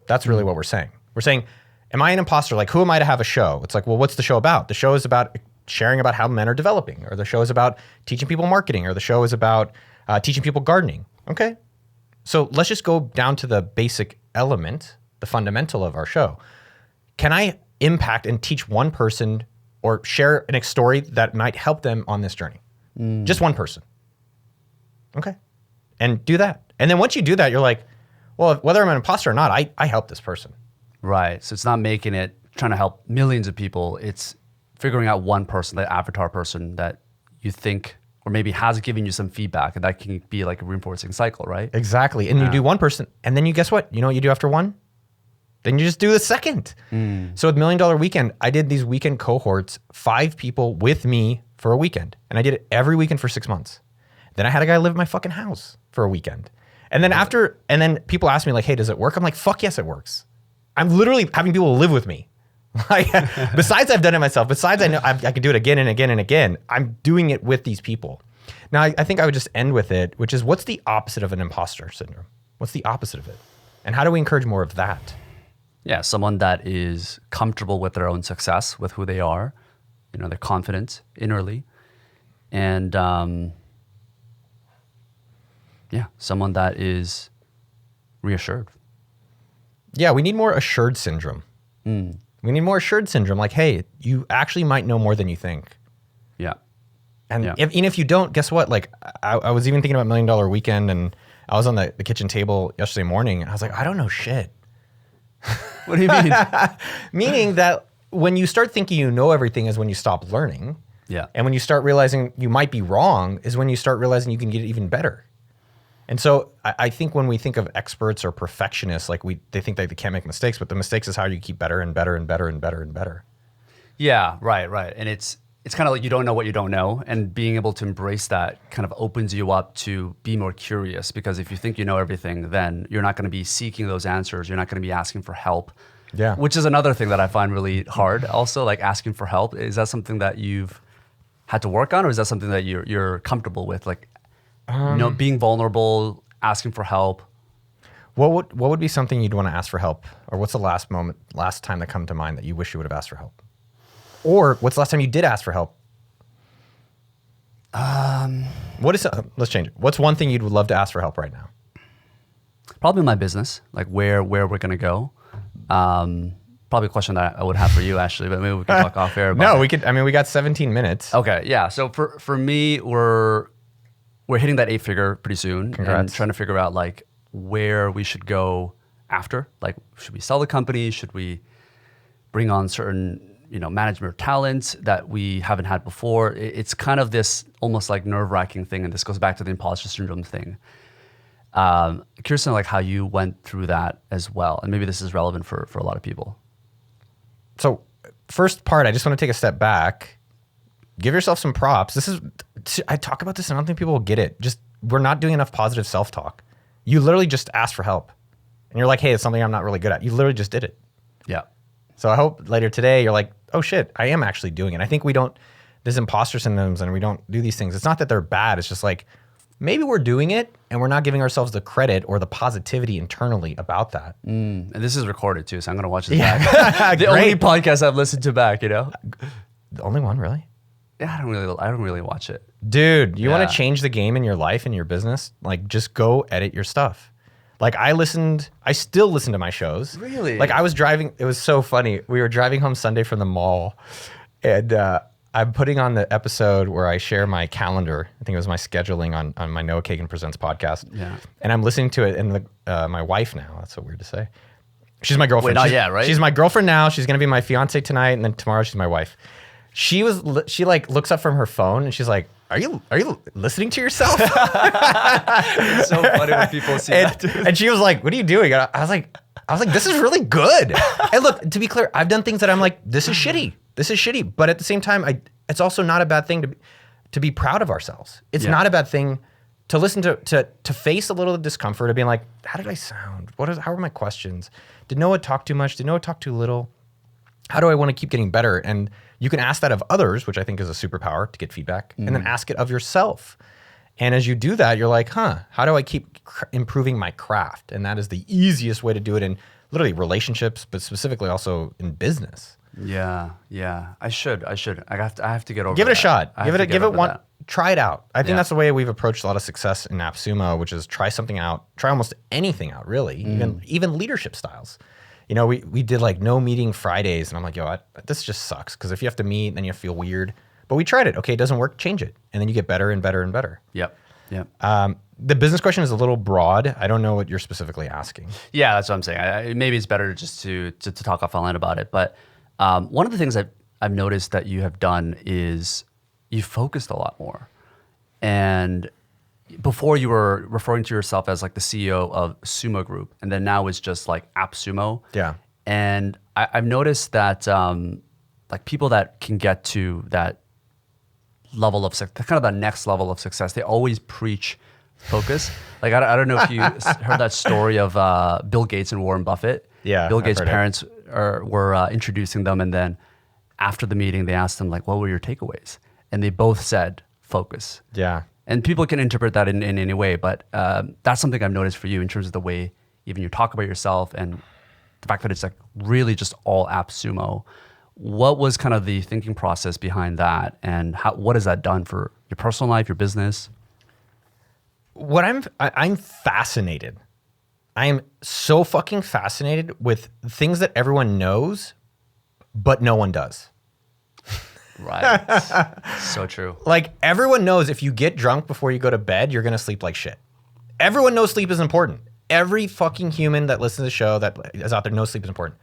That's really what we're saying. We're saying, am I an imposter? Like, who am I to have a show? It's like, well, what's the show about? The show is about sharing about how men are developing, or the show is about teaching people marketing, or the show is about teaching people gardening. Okay. So let's just go down to the basic element, the fundamental of our show. Can I impact and teach one person or share a story that might help them on this journey? Just one person. Okay. And do that. And then once you do that, you're like, well, whether I'm an imposter or not, I help this person. Right. So it's not making it, trying to help millions of people. It's figuring out one person, that avatar person that you think, or maybe has given you some feedback, and that can be like a reinforcing cycle, right? Exactly. And you do one person, and then you guess what? You know what you do after one? Then you just do the second. So with $1 Million Weekend, I did these weekend cohorts, 5 people with me for a weekend. And I did it every weekend for 6 months. Then I had a guy live in my fucking house for a weekend. And then then people ask me like, hey, does it work? I'm like, fuck yes, it works. I'm literally having people live with me. Like, besides I've done it myself, besides I know I can do it again and again and again, I'm doing it with these people. Now, I think I would just end with it, which is, what's the opposite of an imposter syndrome? What's the opposite of it? And how do we encourage more of that? Yeah, someone that is comfortable with their own success, with who they are, they're confident innerly. And someone that is reassured. Yeah, we need more assured syndrome. We need more assured syndrome. Like, hey, you actually might know more than you think. Yeah. And if you don't, guess what? Like, I was even thinking about $1 Million Weekend, and I was on the kitchen table yesterday morning, and I was like, I don't know shit. What do you mean? Meaning that when you start thinking you know everything is when you stop learning. Yeah. And when you start realizing you might be wrong is when you start realizing you can get even better. And so I think when we think of experts or perfectionists, like they think that they can't make mistakes, but the mistakes is how you keep better and better and better and better and better. Yeah, right. And it's kind of like you don't know what you don't know, and being able to embrace that kind of opens you up to be more curious, because if you think you know everything, then you're not going to be seeking those answers. You're not going to be asking for help. Yeah. Which is another thing that I find really hard also, like asking for help. Is that something that you've had to work on, or is that something that you're comfortable with? Like, being vulnerable, asking for help. What would be something you'd want to ask for help? Or what's the last time that come to mind that you wish you would have asked for help? Or what's the last time you did ask for help? Let's change it. What's one thing you'd love to ask for help right now? Probably my business, like where we're going to go. Probably a question that I would have for you, actually, but maybe we can talk off air about No, it. we could. I mean, we got 17 minutes. Okay, yeah. So for me, we're hitting that 8-figure pretty soon. Congrats. And trying to figure out like where we should go after. Like, should we sell the company? Should we bring on certain management talents that we haven't had before? It's kind of this almost like nerve-wracking thing, and this goes back to the imposter syndrome thing. Curious to know like how you went through that as well, and maybe this is relevant for a lot of people. So first part, I just want to take a step back. Give yourself some props. I talk about this and I don't think people will get it. We're not doing enough positive self-talk. You literally just asked for help. And you're like, hey, it's something I'm not really good at. You literally just did it. Yeah. So I hope later today you're like, oh shit, I am actually doing it. I think there's imposter syndromes and we don't do these things. It's not that they're bad. It's just like, maybe we're doing it and we're not giving ourselves the credit or the positivity internally about that. And this is recorded too, so I'm going to watch this back. The only podcast I've listened to back, The only one, really? Yeah, I don't really watch it. Dude, you want to change the game in your life and your business? Like, just go edit your stuff. Like, I still listen to my shows. Really? Like, I was driving, it was so funny. We were driving home Sunday from the mall, and I'm putting on the episode where I share my calendar. I think it was my scheduling on my Noah Kagan Presents podcast. Yeah. And I'm listening to it, and my wife now, that's so weird to say. She's my girlfriend. Wait, not yet, right? She's my girlfriend now. She's going to be my fiance tonight, and then tomorrow she's my wife. she like looks up from her phone and she's like, are you listening to yourself? It's so funny when people see that. Dude. And she was like, what are you doing? I was like, this is really good. And look, to be clear, I've done things that I'm like, this is shitty. This is shitty. But at the same time, it's also not a bad thing to be proud of ourselves. It's not a bad thing to listen to face a little discomfort of being like, how did I sound? How are my questions? Did Noah talk too much? Did Noah talk too little? How do I want to keep getting better? And you can ask that of others, which I think is a superpower to get feedback, and then ask it of yourself. And as you do that, you're like, how do I keep improving my craft? And that is the easiest way to do it in literally relationships, but specifically also in business. Yeah. I should. I have to get over. Give it a shot. I Give have to it get over one. that. Try it out. I think that's the way we've approached a lot of success in AppSumo, which is try something out. Try almost anything out, really. Even leadership styles. You know, we did like no meeting Fridays, and I'm like, this just sucks because if you have to meet, then you feel weird. But we tried it. Okay, it doesn't work. Change it, and then you get better and better and better. Yep. The business question is a little broad. I don't know what you're specifically asking. Yeah, that's what I'm saying. Maybe it's better just to talk offline about it. But one of the things I've noticed that you have done is you focused a lot more. And before you were referring to yourself as like the CEO of Sumo Group, and then now it's just like AppSumo. Yeah. And I've noticed that like people that can get to that level of kind of the next level of success, they always preach focus. Like I don't know if you heard that story of Bill Gates and Warren Buffett. Yeah, Bill I've Gates' heard it. parents were introducing them, and then after the meeting, they asked them like, "What were your takeaways?" And they both said, "Focus." Yeah. And people can interpret that in any way, but that's something I've noticed for you in terms of the way even you talk about yourself and the fact that it's like really just all AppSumo. What was kind of the thinking process behind that, and what has that done for your personal life, your business? What I'm fascinated. I am so fucking fascinated with things that everyone knows, but no one does. Right. So true. Like everyone knows if you get drunk before you go to bed, you're gonna sleep like shit. Everyone knows sleep is important. Every fucking human that listens to the show that is out there knows sleep is important.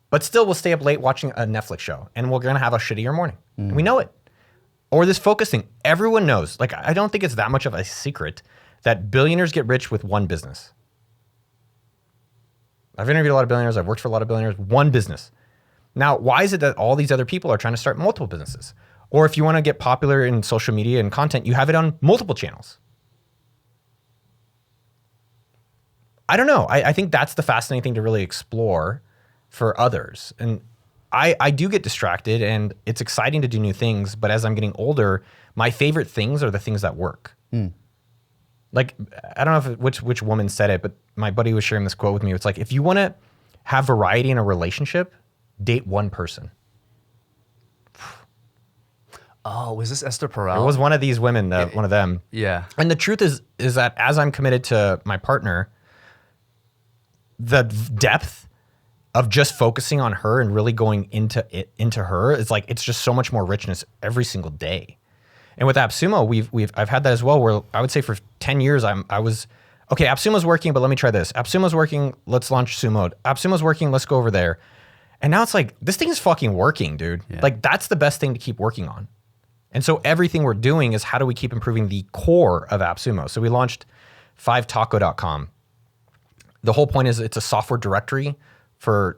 But still we'll stay up late watching a Netflix show and we're gonna have a shittier morning. And we know it. Or this focus thing, everyone knows. Like I don't think it's that much of a secret that billionaires get rich with one business. I've interviewed a lot of billionaires, I've worked for a lot of billionaires, one business. Now, why is it that all these other people are trying to start multiple businesses? Or if you want to get popular in social media and content, you have it on multiple channels. I don't know. I think that's the fascinating thing to really explore for others. And I do get distracted and it's exciting to do new things, but as I'm getting older, my favorite things are the things that work. Like, I don't know which woman said it, but my buddy was sharing this quote with me. It's like, if you want to have variety in a relationship, date one person. Oh, was this Esther Perel? It was one of these women, one of them. Yeah. And the truth is that as I'm committed to my partner, the depth of just focusing on her and really going into her is like, it's just so much more richness every single day. And with AppSumo, I've had that as well, where I would say for 10 years I was okay, AppSumo's working, but let me try this. AppSumo's working, let's launch Sumo. AppSumo's working, let's go over there. And now it's like, this thing is fucking working, dude. Yeah. Like that's the best thing to keep working on. And so everything we're doing is how do we keep improving the core of AppSumo? So we launched 5taco.com. The whole point is it's a software directory for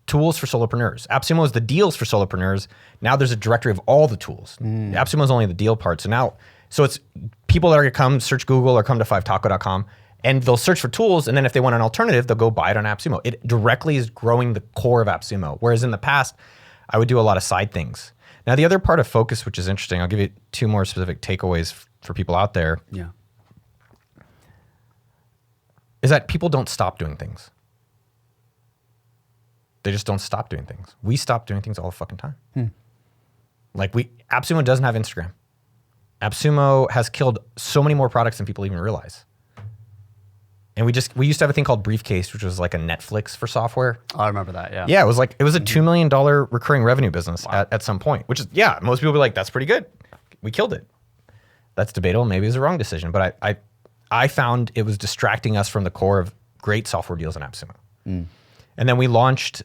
tools for solopreneurs. AppSumo is the deals for solopreneurs. Now there's a directory of all the tools. AppSumo is only the deal part. So it's people that are gonna come search Google or come to 5taco.com and they'll search for tools. And then if they want an alternative, they'll go buy it on AppSumo. It directly is growing the core of AppSumo. Whereas in the past, I would do a lot of side things. Now the other part of focus, which is interesting, I'll give you two more specific takeaways for people out there. Yeah. Is that people don't stop doing things. They just don't stop doing things. We stop doing things all the fucking time. Like AppSumo doesn't have Instagram. AppSumo has killed so many more products than people even realize. And we used to have a thing called Briefcase, which was like a Netflix for software. Oh, I remember that. Yeah. Yeah, it was a $2 million recurring revenue business at some point, which is, yeah, most people be like, that's pretty good. We killed it. That's debatable. Maybe it was a wrong decision, but I found it was distracting us from the core of great software deals in AppSumo. And then we launched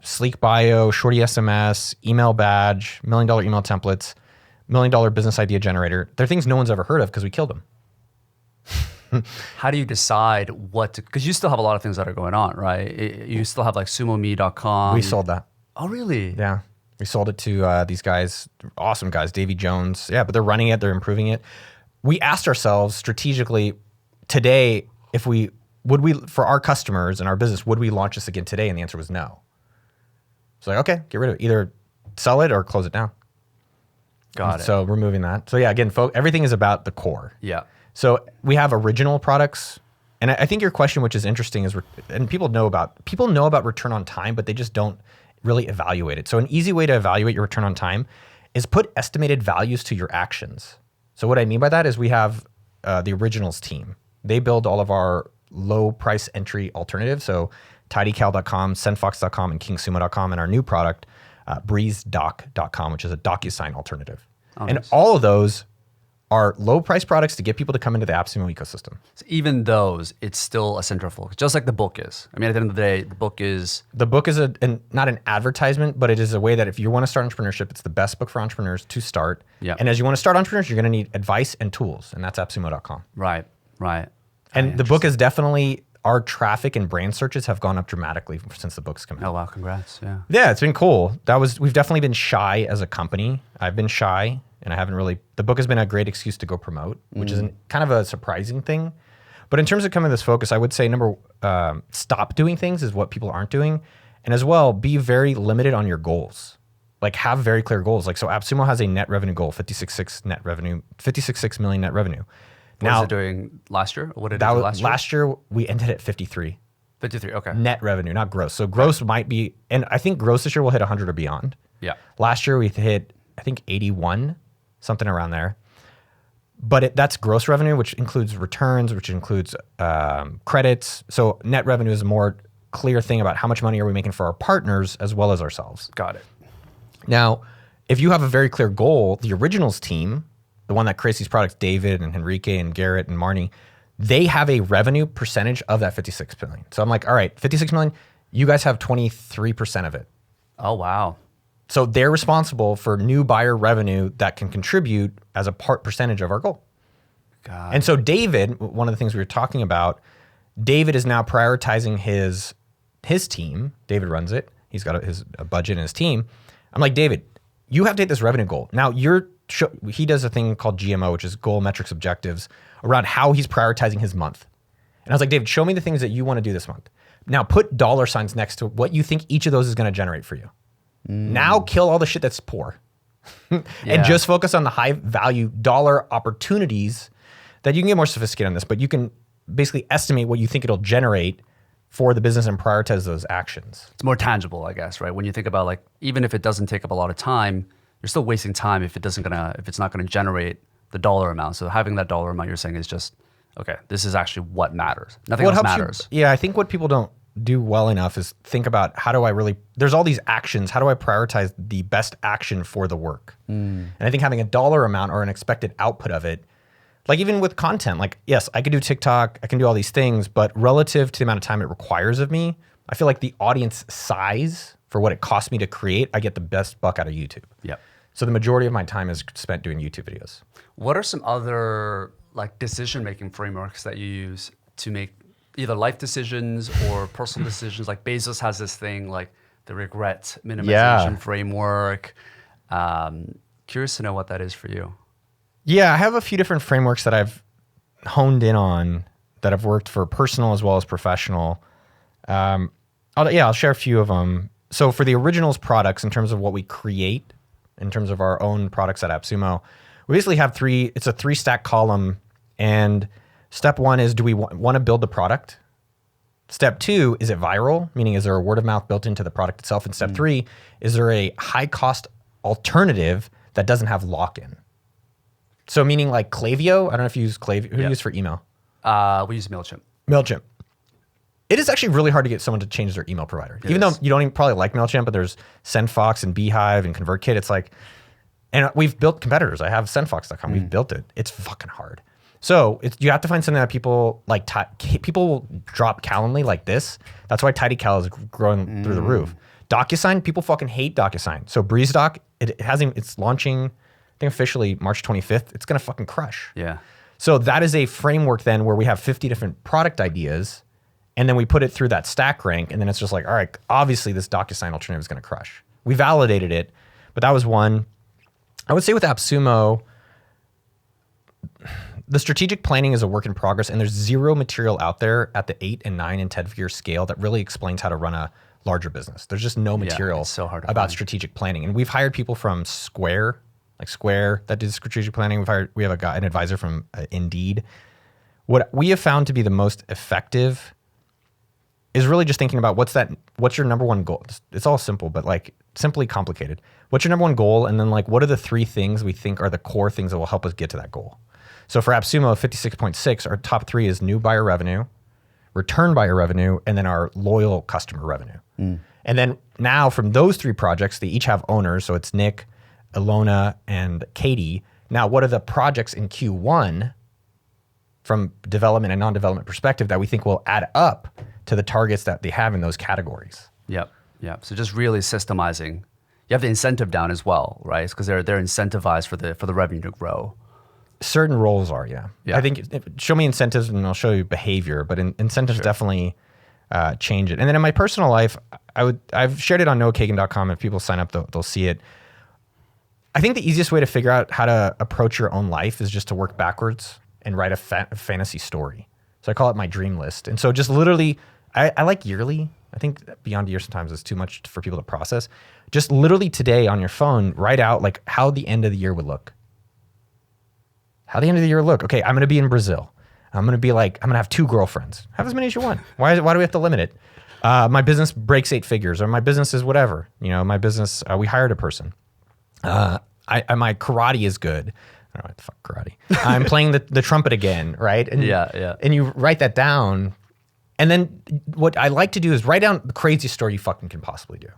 sleek bio, shorty SMS, email badge, $1 million email templates, $1 million business idea generator. They're things no one's ever heard of because we killed them. How do you decide what to, because you still have a lot of things that are going on, right? You still have like sumome.com. We sold that. Oh, really? Yeah. We sold it to these guys, awesome guys, Davy Jones. Yeah, but they're running it, they're improving it. We asked ourselves strategically today, for our customers and our business, would we launch this again today? And the answer was no. It's like, okay, get rid of it. Either sell it or close it down. Got it. So removing that. So yeah, again, everything is about the core. Yeah. So we have original products. And I think your question, which is interesting, is, and people know about return on time, but they just don't really evaluate it. So an easy way to evaluate your return on time is put estimated values to your actions. So what I mean by that is we have the originals team. They build all of our low price entry alternatives. So tidycal.com, sendfox.com, and kingsumo.com, and our new product, breezedoc.com, which is a DocuSign alternative. Oh, and nice. all of those are low price products to get people to come into the AppSumo ecosystem. So even those, it's still a centerfold, just like the book is. I mean, at the end of the day, the book is not an advertisement, but it is a way that if you want to start entrepreneurship, it's the best book for entrepreneurs to start. Yeah. And as you want to start entrepreneurs, you're going to need advice and tools, and that's appsumo.com. right. And the book is definitely, our traffic and brand searches have gone up dramatically since the book's come out. Oh wow, congrats. Yeah. Yeah, it's been cool. We've definitely been shy as a company. I've been shy, and I haven't really, the book has been a great excuse to go promote, which is kind of a surprising thing. But in terms of coming to this focus, I would say stop doing things is what people aren't doing. And as well, be very limited on your goals. Like have very clear goals. Like, so AppSumo has a net revenue goal, 56.6 million net revenue. What was it doing last year? Or what did it do last year? Last year, we ended at 53. 53, okay. Net revenue, not gross. So gross might be, and I think gross this year will hit 100 or beyond. Yeah. Last year we hit, I think 81, something around there. But that's gross revenue, which includes returns, which includes credits. So net revenue is a more clear thing about how much money are we making for our partners as well as ourselves. Got it. Now, if you have a very clear goal, the originals team, the one that creates these products, David and Henrique and Garrett and Marnie, they have a revenue percentage of that 56 million. So I'm like, all right, 56 million, you guys have 23% of it. Oh, wow. So they're responsible for new buyer revenue that can contribute as a percentage of our goal. God. And so David, one of the things we were talking about, David is now prioritizing his team. David runs it. He's got a budget and his team. I'm like, David, you have to hit this revenue goal. Now he does a thing called GMO, which is goal metrics objectives, around how he's prioritizing his month. And I was like, David, show me the things that you want to do this month. Now put dollar signs next to what you think each of those is going to generate for you. Now kill all the shit that's poor and just focus on the high value dollar opportunities that you can get more sophisticated on this, but you can basically estimate what you think it'll generate for the business and prioritize those actions. It's more tangible, I guess, right? When you think about, like, even if it doesn't take up a lot of time, you're still wasting time if it's not gonna generate the dollar amount. So having that dollar amount, you're saying, is just, okay, this is actually what matters. Nothing else matters. I think what people don't do well enough is think about there's all these actions. How do I prioritize the best action for the work? And I think having a dollar amount or an expected output of it, like even with content, like, yes, I could do TikTok, I can do all these things, but relative to the amount of time it requires of me, I feel like the audience size for what it costs me to create, I get the best buck out of YouTube. Yep. So the majority of my time is spent doing YouTube videos. What are some other, like, decision-making frameworks that you use to make either life decisions or personal decisions? Like Bezos has this thing, like the regret minimization framework. Curious to know what that is for you. Yeah, I have a few different frameworks that I've honed in on that have worked for personal as well as professional. I'll share a few of them. So for the originals products, in terms of what we create, in terms of our own products at AppSumo, we basically have it's a 3-stack column. And step 1 is, do we want to build the product? Step 2, is it viral? Meaning, is there a word of mouth built into the product itself? And step 3, is there a high cost alternative that doesn't have lock-in? So meaning like Klaviyo, I don't know if you use Klaviyo. Who do you use for email? We use MailChimp. MailChimp. It is actually really hard to get someone to change their email provider. Even though you don't even probably like MailChimp, but there's SendFox and Beehive and ConvertKit. It's like, and we've built competitors. I have SendFox.com. We've built it. It's fucking hard. So you have to find something that people like. People will drop Calendly like this. That's why TidyCal is growing through the roof. DocuSign, people fucking hate DocuSign. So BreezeDoc, it's launching, I think officially March 25th. It's gonna fucking crush. Yeah. So that is a framework then where we have 50 different product ideas, and then we put it through that stack rank, and then it's just like, all right, obviously this DocuSign alternative is gonna crush. We validated it, but that was one. I would say with AppSumo, the strategic planning is a work in progress, and there's zero material out there at the 8 and 9 and 10 figure scale that really explains how to run a larger business. There's just no material it's so hard to about find. strategic planning. And we've hired people from Square, that did strategic planning. We have an advisor from Indeed. What we have found to be the most effective is really just thinking about what's your number one goal? It's all simple, but like simply complicated. What's your number one goal? And then like, what are the 3 things we think are the core things that will help us get to that goal? So for AppSumo 56.6, our top 3 is new buyer revenue, return buyer revenue, and then our loyal customer revenue. And then now from those 3 projects, they each have owners. So it's Nick, Ilona, and Katie. Now, what are the projects in Q1 from development and non-development perspective that we think will add up to the targets that they have in those categories? Yep. So just really systemizing. You have the incentive down as well, right? Because they're incentivized for the revenue to grow. Certain roles are, yeah. Yeah. I think show me incentives and I'll show you behavior, but incentives definitely change it. And then in my personal life, I've shared it on noahkagan.com. If people sign up, they'll see it. I think the easiest way to figure out how to approach your own life is just to work backwards and write a fantasy story. So I call it my dream list. And so just literally, I like yearly. I think beyond a year sometimes is too much for people to process. Just literally today on your phone, write out like how the end of the year would look. How the end of the year would look. Okay, I'm gonna be in Brazil. I'm gonna have 2 girlfriends. Have as many as you want. Why do we have to limit it? My business breaks 8 figures, or my business is whatever. My business, we hired a person. My karate is good. I don't know what the fuck karate. I'm playing the trumpet again, right? And, Yeah. And you write that down. And then what I like to do is write down the craziest story you fucking can possibly do.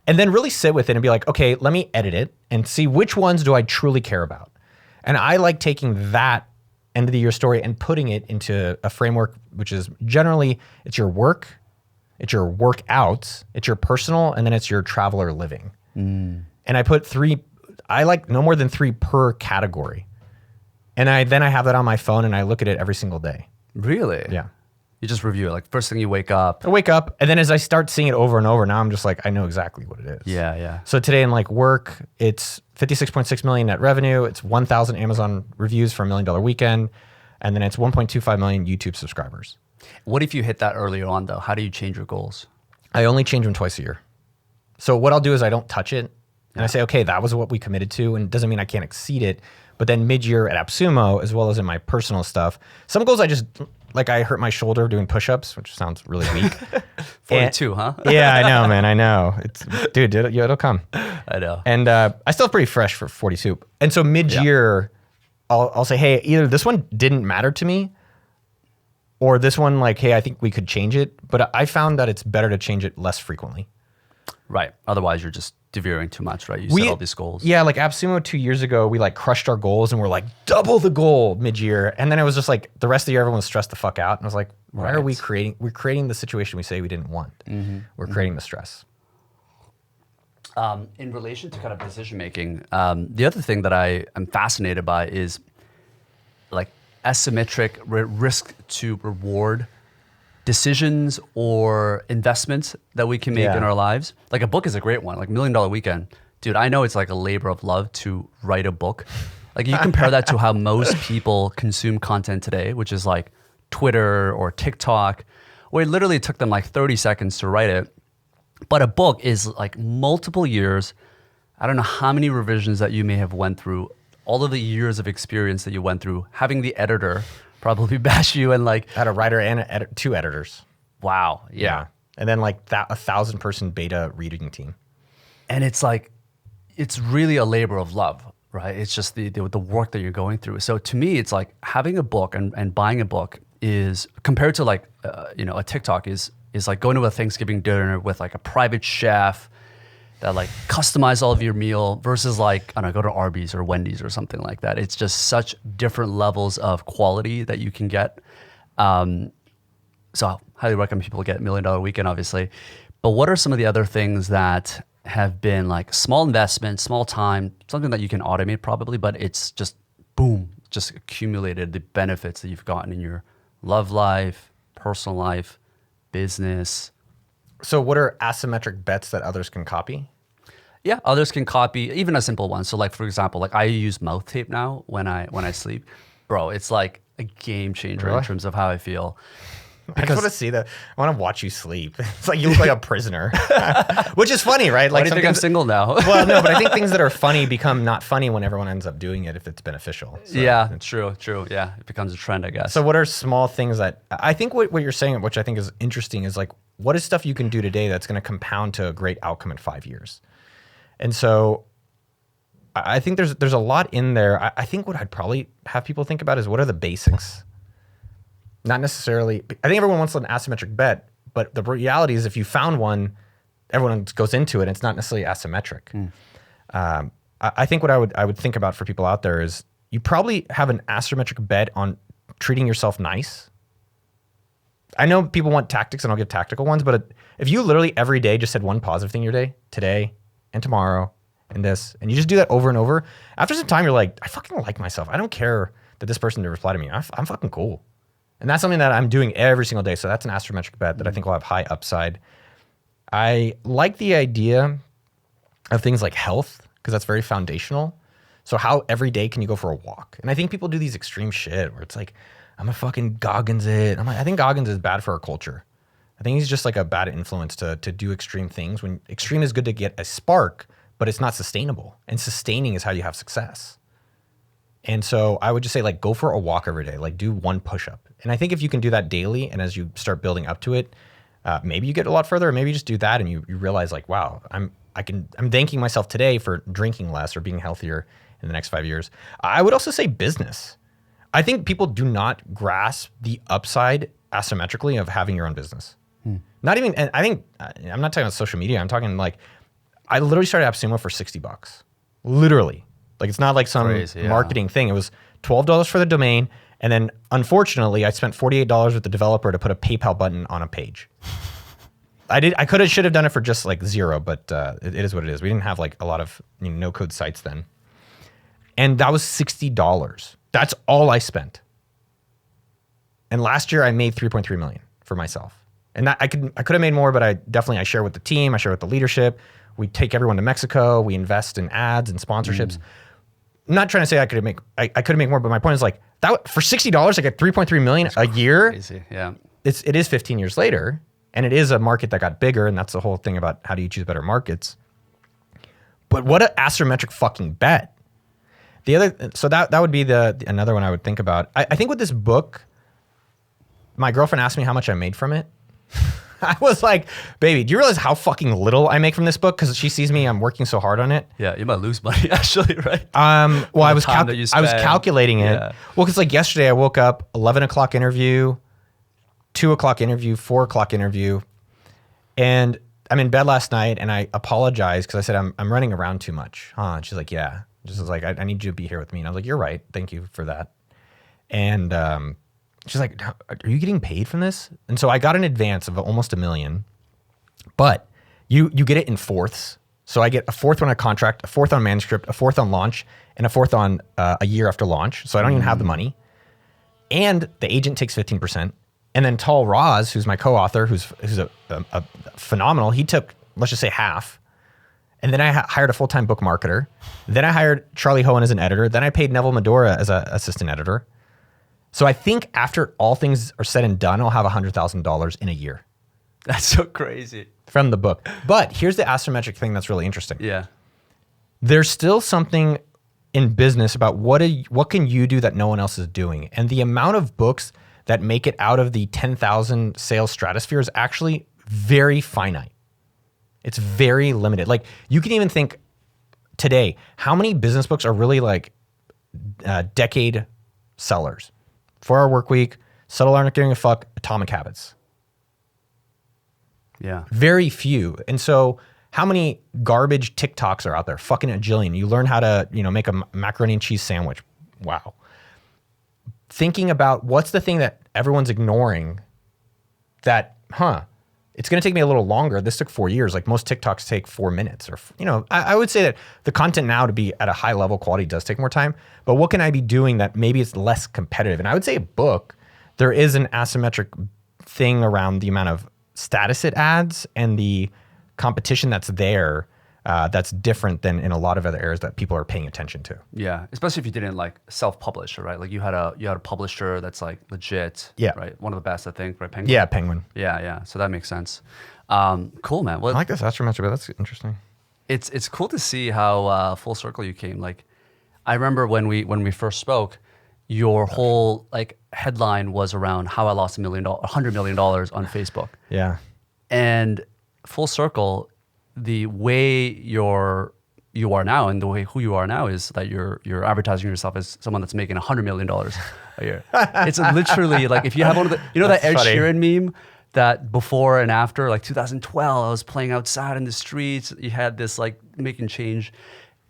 And then really sit with it and be like, okay, let me edit it and see which ones do I truly care about. And I like taking that end of the year story and putting it into a framework, which is generally, it's your work, it's your workouts, it's your personal, and then it's your travel or living. And I put 3, I like no more than 3 per category. And then I have that on my phone and I look at it every single day. Really? Yeah. You just review it. Like first thing you wake up. I wake up, and then as I start seeing it over and over, now I'm just like, I know exactly what it is. Yeah. So today in like work, it's 56.6 million net revenue. It's 1,000 Amazon reviews for $1 million weekend. And then it's 1.25 million YouTube subscribers. What if you hit that earlier on though? How do you change your goals? I only change them twice a year. So what I'll do is I don't touch it. And I say, okay, that was what we committed to. And it doesn't mean I can't exceed it. But then mid-year at AppSumo, as well as in my personal stuff, some goals I just, like I hurt my shoulder doing push-ups, which sounds really weak. 42, huh? Yeah, I know, man. I know. Dude, it'll come. I know. And I still feel pretty fresh for 42. And so mid-year, I'll say, hey, either this one didn't matter to me, or this one, like, hey, I think we could change it. But I found that it's better to change it less frequently. Right. Otherwise, you're just deviating too much, right? You set all these goals. Yeah, like AppSumo 2 years ago, we like crushed our goals and we're like double the goal mid-year. And then it was just like the rest of the year, everyone was stressed the fuck out. And I was like, why are we creating? We're creating the situation we say we didn't want. We're creating the stress. In relation to kind of decision making, the other thing that I am fascinated by is like asymmetric risk to reward decisions or investments that we can make in our lives. Like a book is a great one, like $1 Million Weekend. Dude, I know it's like a labor of love to write a book. Like you compare that to how most people consume content today, which is like Twitter or TikTok, where it literally took them like 30 seconds to write it. But a book is like multiple years. I don't know how many revisions that you may have went through, all of the years of experience that you went through, having the editor probably bash you and like... I had a writer and 2 editors. Wow. Yeah. And then like that 1,000-person beta reading team. And it's like, it's really a labor of love, right? It's just the work that you're going through. So to me, it's like having a book and buying a book is, compared to like, a TikTok is like going to a Thanksgiving dinner with like a private chef that like customize all of your meal versus like, I don't know, go to Arby's or Wendy's or something like that. It's just such different levels of quality that you can get. So I highly recommend people get $1 Million Weekend, obviously. But what are some of the other things that have been like small investment, small time, something that you can automate probably, but it's just boom, just accumulated the benefits that you've gotten in your love life, personal life, business? So what are asymmetric bets that others can copy? Yeah, others can copy even a simple one. So like for example, like I use mouth tape now when I sleep. Bro, it's like a game changer in Really? terms of how I feel. I just want to see that. I want to watch you sleep. It's like you look like a prisoner, which is funny, right? Why Like do you think I'm single now? Well, no, but I think things that are funny become not funny when everyone ends up doing it if it's beneficial. So Yeah, true. Yeah, it becomes a trend, I guess. So what are small things that I think what you're saying, which I think is interesting, is like what is stuff you can do today that's going to compound to a great outcome in 5 years? And so I think there's a lot in there. I think what I'd probably have people think about is what are the basics? Not necessarily, I think everyone wants an asymmetric bet, but the reality is if you found one, everyone goes into it and it's not necessarily asymmetric. I think what I would think about for people out there is you probably have an asymmetric bet on treating yourself nice. I know people want tactics and I'll give tactical ones, but if you literally every day just said one positive thing your day, today and tomorrow and this, and you just do that over and over, after some time you're like, I fucking like myself. I don't care that this person didn't reply to me. I'm fucking cool. And that's something that I'm doing every single day. So that's an asymmetric bet that I think will have high upside. I like the idea of things like health because that's very foundational. So how every day can you go for a walk? And I think people do these extreme shit where it's like, I'm a fucking Goggins it. I'm like, I think Goggins is bad for our culture. I think he's just like a bad influence to do extreme things when extreme is good to get a spark, but it's not sustainable. And sustaining is how you have success. And so I would just say like, go for a walk every day, like do one push-up. And I think if you can do that daily and as you start building up to it, maybe you get a lot further, or maybe you just do that and you realize like, wow, I'm thanking myself today for drinking less or being healthier in the next 5 years. I would also say business. I think people do not grasp the upside asymmetrically of having your own business. Not even, and I think, I'm not talking about social media. I'm talking like, I literally started AppSumo for $60. Literally. Like it's not like some Crazy, yeah. marketing thing. It was $12 for the domain. And then unfortunately I spent $48 with the developer to put a PayPal button on a page. I should have done it for just like $0, but it is what it is. We didn't have like a lot of no code sites then. And that was $60. That's all I spent. And last year I made 3.3 million for myself. And that I could have made more, but I share with the team, I share with the leadership. We take everyone to Mexico, we invest in ads and sponsorships. I'm not trying to say I could have made more, but my point is like that for $60, I get 3.3 million a year. Crazy, yeah. It is 15 years later, and it is a market that got bigger, and that's the whole thing about how do you choose better markets. But what an asymmetric fucking bet. So that would be another one I would think about. I think with this book, my girlfriend asked me how much I made from it. I was like, baby, do you realize how fucking little I make from this book? Because she sees me, I'm working so hard on it. Yeah, you might lose money actually, right? Well, I was spend. calculating it. Yeah. Well, because like yesterday I woke up 11 o'clock interview, 2 o'clock interview, 4 o'clock interview. And I'm in bed last night and I apologized because I said, I'm running around too much. And she's like, yeah. Just was like, I need you to be here with me. And I was like, you're right. Thank you for that. And she's like, are you getting paid from this? And so I got an advance of almost $1 million, but you get it in fourths. So I get a fourth on a contract, a fourth on manuscript, a fourth on launch, and a fourth on a year after launch. So I don't even have the money. And the agent takes 15%. And then Tal Raz, who's my co-author, who's a phenomenal, he took, let's just say half. And then I hired a full-time book marketer. Then I hired Charlie Hohen as an editor. Then I paid Neville Medora as an assistant editor. So I think after all things are said and done, I'll have $100,000 in a year. That's so crazy. From the book. But here's the asymmetric thing that's really interesting. Yeah. There's still something in business about what can you do that no one else is doing. And the amount of books that make it out of the 10,000 sales stratosphere is actually very finite. It's very limited. Like you can even think today, how many business books are really like decade sellers? 4-Hour Workweek, Subtle Art of Giving a Fuck, Atomic Habits. Yeah. Very few. And so how many garbage TikToks are out there? Fucking a jillion. You learn how to, make a macaroni and cheese sandwich. Wow. Thinking about what's the thing that everyone's ignoring that, it's going to take me a little longer. This took 4 years. Like most TikToks take 4 minutes or, I would say that the content now to be at a high level quality does take more time, but what can I be doing that maybe it's less competitive? And I would say a book, there is an asymmetric thing around the amount of status it adds and the competition that's there. That's different than in a lot of other areas that people are paying attention to. Yeah, especially if you didn't like self-publish, right? Like you had a publisher that's like legit. Yeah. Right. One of the best, I think. Right. Penguin. Yeah, Penguin. Yeah. So that makes sense. Cool, man. Well, I like this asymmetric, but that's interesting. It's cool to see how full circle you came. Like, I remember when we first spoke, your whole like headline was around how I lost $100 million on Facebook. Yeah. And full circle, the way you are now and the way who you are now is that you're advertising yourself as someone that's making $100 million a year. It's literally like if you have one of the, that Ed funny. Sheeran meme that before and after, like 2012, I was playing outside in the streets. You had this like making change.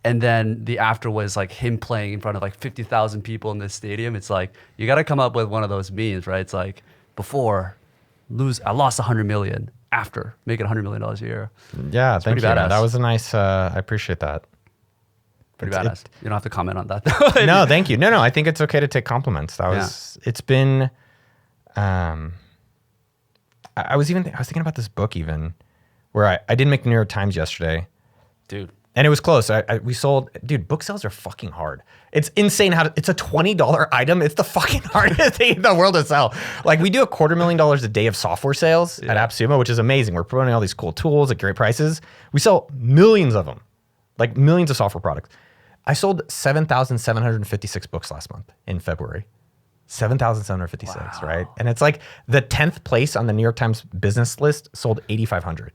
And then the after was like him playing in front of like 50,000 people in this stadium. It's like, you got to come up with one of those memes, right? It's like before I lost 100 million. After making $100 million a year. Yeah, thank you. Badass. That was a nice, I appreciate that. Pretty badass. You don't have to comment on that. No, thank you. No, I think it's okay to take compliments. It's been, I was thinking about this book even, where I didn't make the New York Times yesterday. Dude. And it was close. We sold, dude, book sales are fucking hard. It's insane it's a $20 item. It's the fucking hardest thing in the world to sell. Like we do $250,000 a day of software sales at AppSumo, which is amazing. We're promoting all these cool tools at great prices. We sell millions of them, like millions of software products. I sold 7,756 books last month in February. 7,756, right? And it's like the 10th place on the New York Times business list sold 8,500.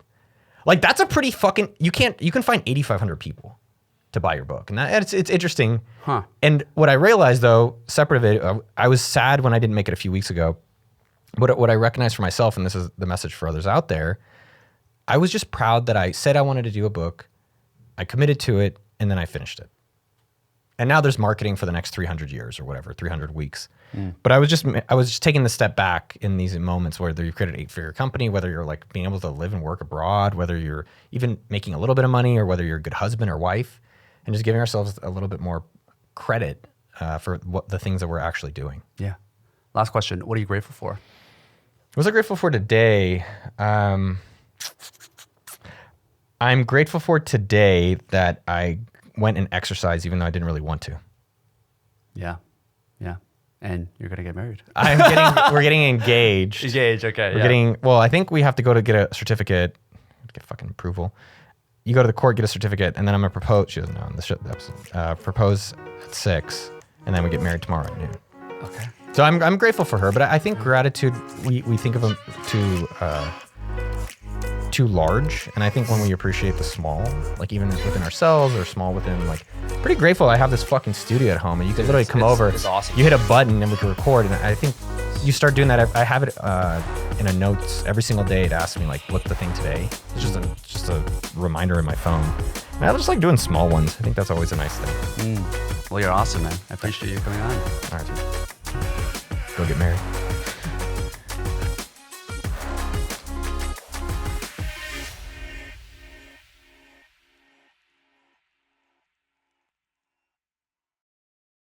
Like that's a pretty fucking, you can find 8,500 people to buy your book. And it's interesting. Huh. And what I realized though, separate of it, I was sad when I didn't make it a few weeks ago. But what I recognized for myself, and this is the message for others out there, I was just proud that I said I wanted to do a book. I committed to it and then I finished it. And now there's marketing for the next 300 years or whatever, 300 weeks. But I was just taking the step back in these moments, whether you create an 8-figure company, whether you're like being able to live and work abroad, whether you're even making a little bit of money or whether you're a good husband or wife, and just giving ourselves a little bit more credit for what the things that we're actually doing. Yeah. Last question. What are you grateful for? What was I grateful for today? I'm grateful for today that I went and exercised even though I didn't really want to. Yeah. And you're going to get married. We're getting engaged. Engaged, okay. I think we have to go to get a certificate, get fucking approval. You go to the court, get a certificate, and then I'm going to propose. She doesn't know in the episode. Propose at 6, and then we get married tomorrow at noon. Okay. So I'm grateful for her, but I think gratitude, we think of them too large. And I think when we appreciate the small, like even within ourselves or small within, like, pretty grateful I have this fucking studio at home and you can literally come over, it's awesome. You hit a button and we can record. And I think you start doing that. I have it in a notes every single day to ask me like, what's the thing today? It's just a reminder in my phone. And I just like doing small ones. I think that's always a nice thing. Well, you're awesome, man. I appreciate you coming on. All right. Go get married.